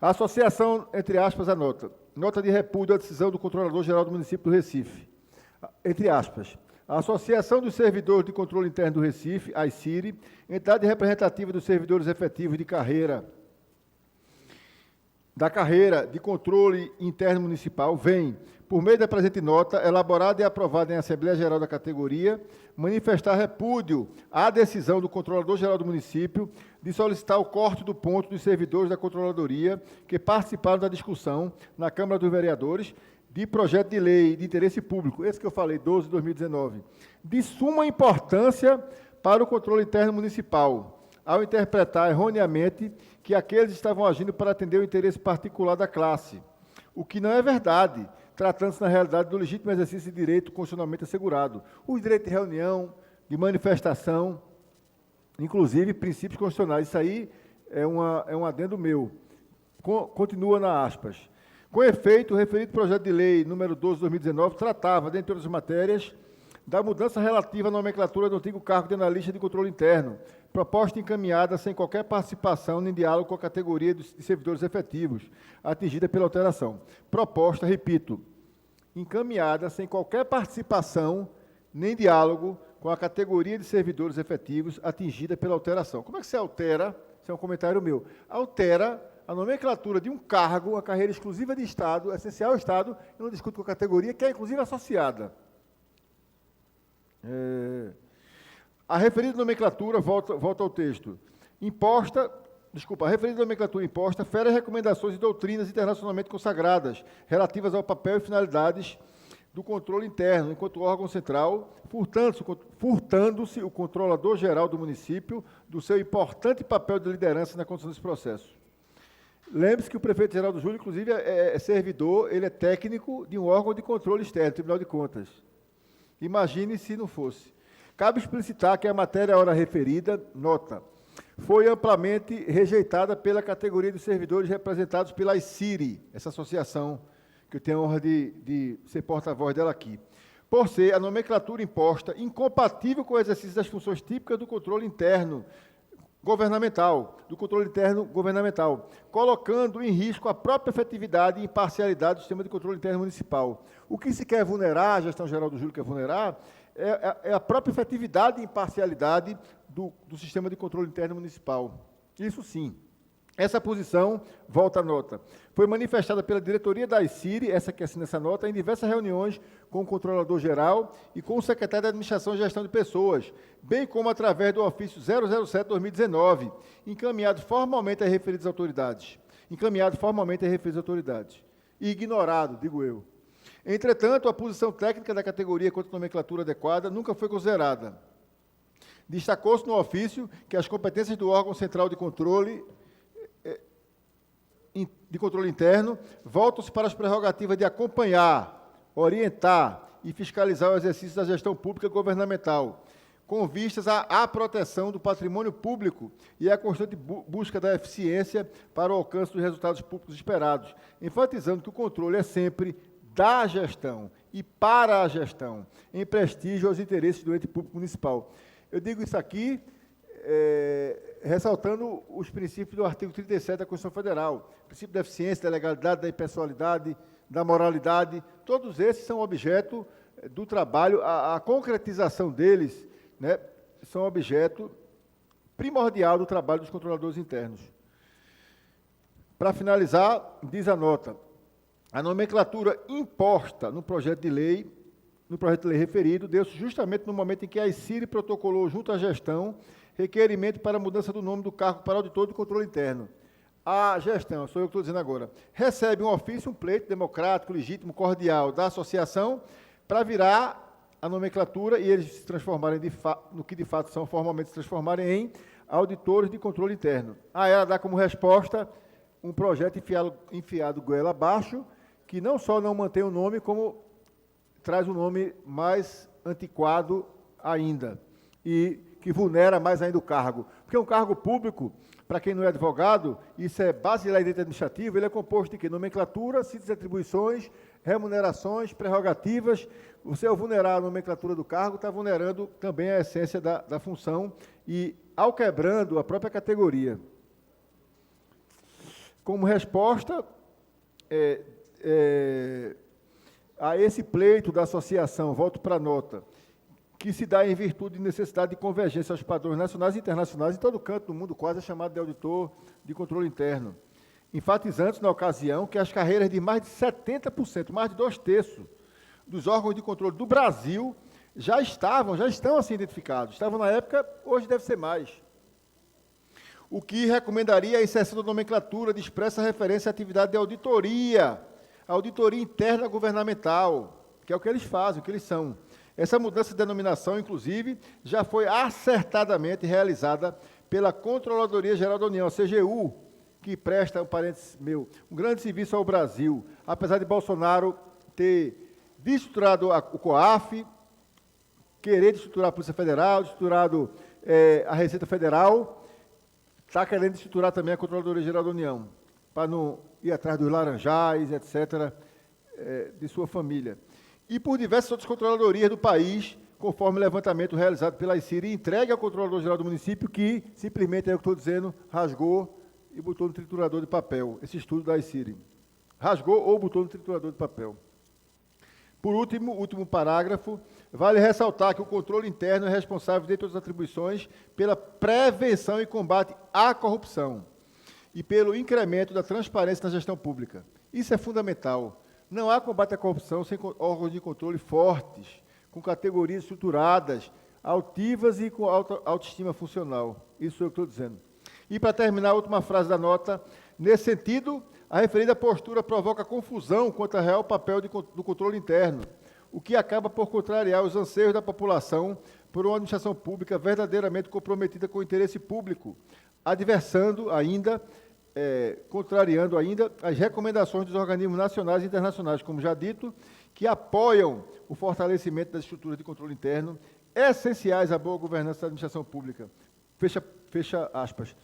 A associação, entre aspas, anota. Nota de repúdio à decisão do Controlador-Geral do Município do Recife. Entre aspas. A Associação dos Servidores de Controle Interno do Recife, a AICIRI, entidade representativa dos servidores efetivos de carreira, da carreira de controle interno municipal, vem, por meio da presente nota, elaborada e aprovada em Assembleia Geral da categoria, manifestar repúdio à decisão do Controlador-Geral do Município de solicitar o corte do ponto dos servidores da Controladoria que participaram da discussão na Câmara dos Vereadores de projeto de lei de interesse público, esse que eu falei, 12 de 2019, de suma importância para o controle interno municipal, ao interpretar erroneamente que aqueles estavam agindo para atender o interesse particular da classe, o que não é verdade, tratando-se, na realidade, do legítimo exercício de direito constitucionalmente assegurado. Os direitos de reunião, de manifestação, inclusive princípios constitucionais. Isso aí é um adendo meu. Continua na aspas. Com efeito, o referido projeto de lei número 12 de 2019 tratava, dentre outras matérias, da mudança relativa à nomenclatura do antigo cargo de analista de controle interno, proposta encaminhada sem qualquer participação nem diálogo com a categoria de servidores efetivos, atingida pela alteração. Proposta, repito, encaminhada sem qualquer participação nem diálogo com a categoria de servidores efetivos, atingida pela alteração. Como é que se altera? Esse é um comentário meu. Altera a nomenclatura de um cargo, a carreira exclusiva de Estado, essencial ao Estado, eu não discuto com a categoria, que é inclusive associada. A referida nomenclatura, volta ao texto, a referida nomenclatura imposta fere recomendações e doutrinas internacionalmente consagradas, relativas ao papel e finalidades do controle interno, enquanto órgão central, furtando-se o controlador-geral do município do seu importante papel de liderança na condução desse processo. Lembre-se que o prefeito Geraldo Júlio, inclusive, é servidor, ele é técnico de um órgão de controle externo, Tribunal de Contas. Imagine se não fosse. Cabe explicitar que a matéria ora referida, nota, foi amplamente rejeitada pela categoria de servidores representados pela AICIRI, essa associação que eu tenho a honra de ser porta-voz dela aqui, por ser a nomenclatura imposta incompatível com o exercício das funções típicas do controle interno governamental, colocando em risco a própria efetividade e imparcialidade do sistema de controle interno municipal. O que se quer vulnerar, a gestão geral do Júlio quer vulnerar, é a própria efetividade e imparcialidade do sistema de controle interno municipal. Isso sim. Essa posição, volta a nota, foi manifestada pela diretoria da AICIRI, essa que assina essa nota, em diversas reuniões com o controlador-geral e com o secretário de Administração e Gestão de Pessoas, bem como através do ofício 007/2019, encaminhado formalmente às referidas autoridades. E ignorado, digo eu. Entretanto, a posição técnica da categoria quanto à nomenclatura adequada nunca foi considerada. Destacou-se no ofício que as competências do órgão central de controle interno voltam-se para as prerrogativas de acompanhar, orientar e fiscalizar o exercício da gestão pública governamental, com vistas à proteção do patrimônio público e à constante busca da eficiência para o alcance dos resultados públicos esperados, enfatizando que o controle é sempre da gestão e para a gestão, em prestígio aos interesses do ente público municipal. Eu digo isso aqui ressaltando os princípios do artigo 37 da Constituição Federal, princípio da eficiência, da legalidade, da impessoalidade, da moralidade, todos esses são objeto do trabalho, a concretização deles, né, são objeto primordial do trabalho dos controladores internos. Para finalizar, diz a nota, a nomenclatura imposta no projeto de lei referido, deu-se justamente no momento em que a ICIRI protocolou junto à gestão requerimento para a mudança do nome do cargo para auditor de controle interno. A gestão, sou eu que estou dizendo agora, recebe um ofício, um pleito democrático, legítimo, cordial da associação para virar a nomenclatura e eles se transformarem no que de fato são, formalmente se transformarem em auditores de controle interno. Aí ela dá como resposta um projeto enfiado goela abaixo, que não só não mantém o nome, como traz um nome mais antiquado ainda, e que vulnera mais ainda o cargo. Porque um cargo público, para quem não é advogado, isso é base de lei de direito administrativo, ele é composto de quê? Nomenclatura, sítios de atribuições, remunerações, prerrogativas. Você, ao vulnerar a nomenclatura do cargo, está vulnerando também a essência da função e, ao quebrando, a própria categoria. Como resposta a esse pleito da associação, volto para a nota, que se dá em virtude de necessidade de convergência aos padrões nacionais e internacionais, em todo canto do mundo quase é chamado de auditor de controle interno, enfatizando na ocasião que as carreiras de mais de 70%, mais de 2/3 dos órgãos de controle do Brasil já estão assim identificados. Estavam na época, hoje deve ser mais. O que recomendaria a inserção da nomenclatura de expressa referência à atividade de auditoria interna governamental, que é o que eles fazem, o que eles são. Essa mudança de denominação, inclusive, já foi acertadamente realizada pela Controladoria Geral da União, a CGU, que presta, um parênteses meu, um grande serviço ao Brasil, apesar de Bolsonaro ter desestruturado o COAF, querer desestruturar a Polícia Federal, desestruturado a Receita Federal, está querendo estruturar também a Controladoria Geral da União, para não ir atrás dos laranjais, etc., de sua família. E por diversas outras controladorias do país, conforme o levantamento realizado pela ICIRI, entregue ao Controlador Geral do município, que simplesmente, é o que estou dizendo, rasgou e botou no triturador de papel, esse estudo da ICIRI. Rasgou ou botou no triturador de papel. Por último parágrafo, vale ressaltar que o controle interno é responsável, dentre outras atribuições, pela prevenção e combate à corrupção e pelo incremento da transparência na gestão pública. Isso é fundamental. Não há combate à corrupção sem órgãos de controle fortes, com categorias estruturadas, altivas e com alta autoestima funcional. Isso é o que estou dizendo. E, para terminar, a última frase da nota, nesse sentido, a referida postura provoca confusão quanto ao real papel do controle interno, o que acaba por contrariar os anseios da população por uma administração pública verdadeiramente comprometida com o interesse público, contrariando ainda as recomendações dos organismos nacionais e internacionais, como já dito, que apoiam o fortalecimento das estruturas de controle interno, essenciais à boa governança da administração pública. Fecha aspas.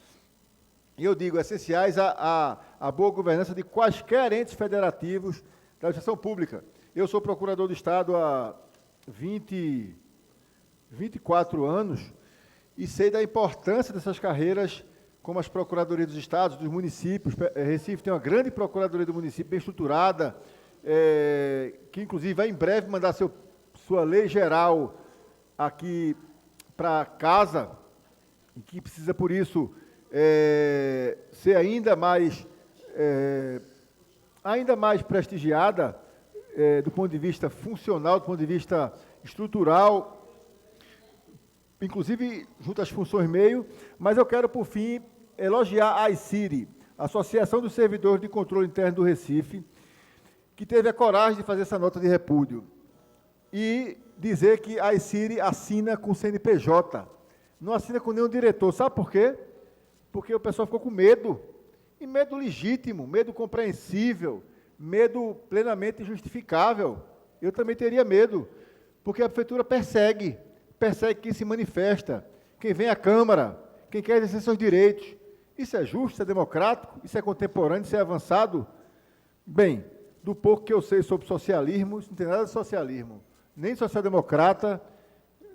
E eu digo, essenciais à boa governança de quaisquer entes federativos da administração pública. Eu sou procurador do Estado há 24 anos e sei da importância dessas carreiras, como as procuradorias dos estados, dos municípios. Recife tem uma grande procuradoria do município, bem estruturada, que inclusive vai em breve mandar sua lei geral aqui para casa, e que precisa, por isso, ser ainda mais prestigiada do ponto de vista funcional, do ponto de vista estrutural, inclusive junto às funções meio, mas eu quero, por fim, elogiar a ICIRI, Associação dos Servidores de Controle Interno do Recife, que teve a coragem de fazer essa nota de repúdio e dizer que a ICIRI assina com o CNPJ, não assina com nenhum diretor. Sabe por quê? Porque o pessoal ficou com medo, e medo legítimo, medo compreensível, medo plenamente justificável. Eu também teria medo, porque a prefeitura persegue quem se manifesta, quem vem à Câmara, quem quer exercer seus direitos. Isso é justo, isso é democrático, isso é contemporâneo, isso é avançado? Bem, do pouco que eu sei sobre socialismo, isso não tem nada de socialismo, nem de social-democrata,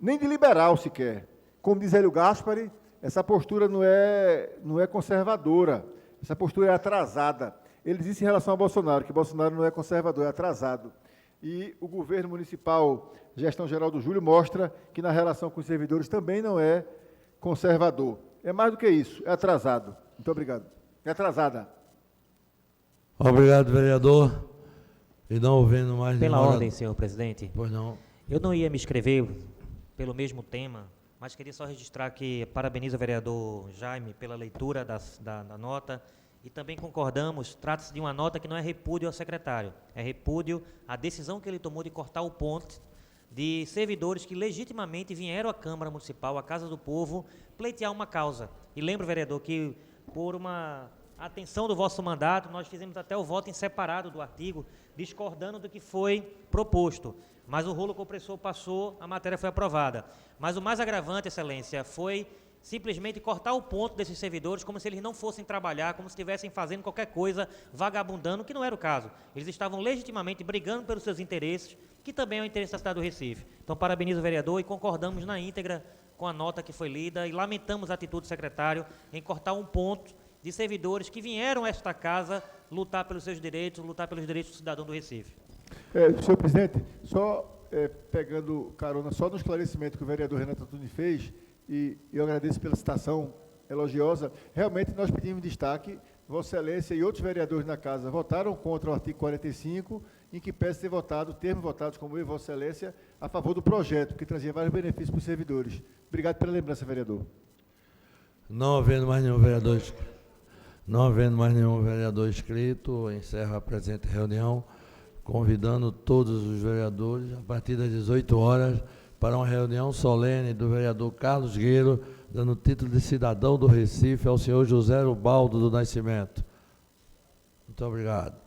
nem de liberal sequer. Como diz Hélio Gaspari, essa postura não é conservadora, essa postura é atrasada. Ele disse em relação a Bolsonaro, que Bolsonaro não é conservador, é atrasado. E o governo municipal, gestão geral do Júlio, mostra que na relação com os servidores também não é conservador. É mais do que isso, é atrasado. Muito obrigado. É atrasada. Obrigado, vereador. E não ouvindo mais Pela ordem, senhor presidente. Pois não. Eu não ia me inscrever pelo mesmo tema, mas queria só registrar que parabenizo o vereador Jaime pela leitura da nota e também concordamos, trata-se de uma nota que não é repúdio ao secretário, é repúdio à decisão que ele tomou de cortar o ponte de servidores que legitimamente vieram à Câmara Municipal, à Casa do Povo, pleitear uma causa. E lembro, vereador, que por uma atenção do vosso mandato, nós fizemos até o voto em separado do artigo, discordando do que foi proposto. Mas o rolo compressor passou, a matéria foi aprovada. Mas o mais agravante, excelência, foi simplesmente cortar o ponto desses servidores como se eles não fossem trabalhar, como se estivessem fazendo qualquer coisa, vagabundando, que não era o caso. Eles estavam legitimamente brigando pelos seus interesses, que também é o interesse da cidade do Recife. Então, parabenizo o vereador e concordamos na íntegra com a nota que foi lida e lamentamos a atitude do secretário em cortar um ponto de servidores que vieram a esta casa lutar pelos seus direitos, lutar pelos direitos do cidadão do Recife. Senhor presidente, só pegando carona só no esclarecimento que o vereador Renato Antunes fez, e eu agradeço pela citação elogiosa, realmente nós pedimos destaque, Vossa Excelência e outros vereadores na casa votaram contra o artigo 45, em que peço ter votado, termos votados como eu e Vossa Excelência, a favor do projeto, que trazia vários benefícios para os servidores. Obrigado pela lembrança, vereador. Não havendo mais nenhum vereador inscrito, encerro a presente reunião, convidando todos os vereadores, a partir das 18 horas, para uma reunião solene do vereador Carlos Gueiro, dando título de cidadão do Recife ao senhor José Ubaldo do Nascimento. Muito obrigado.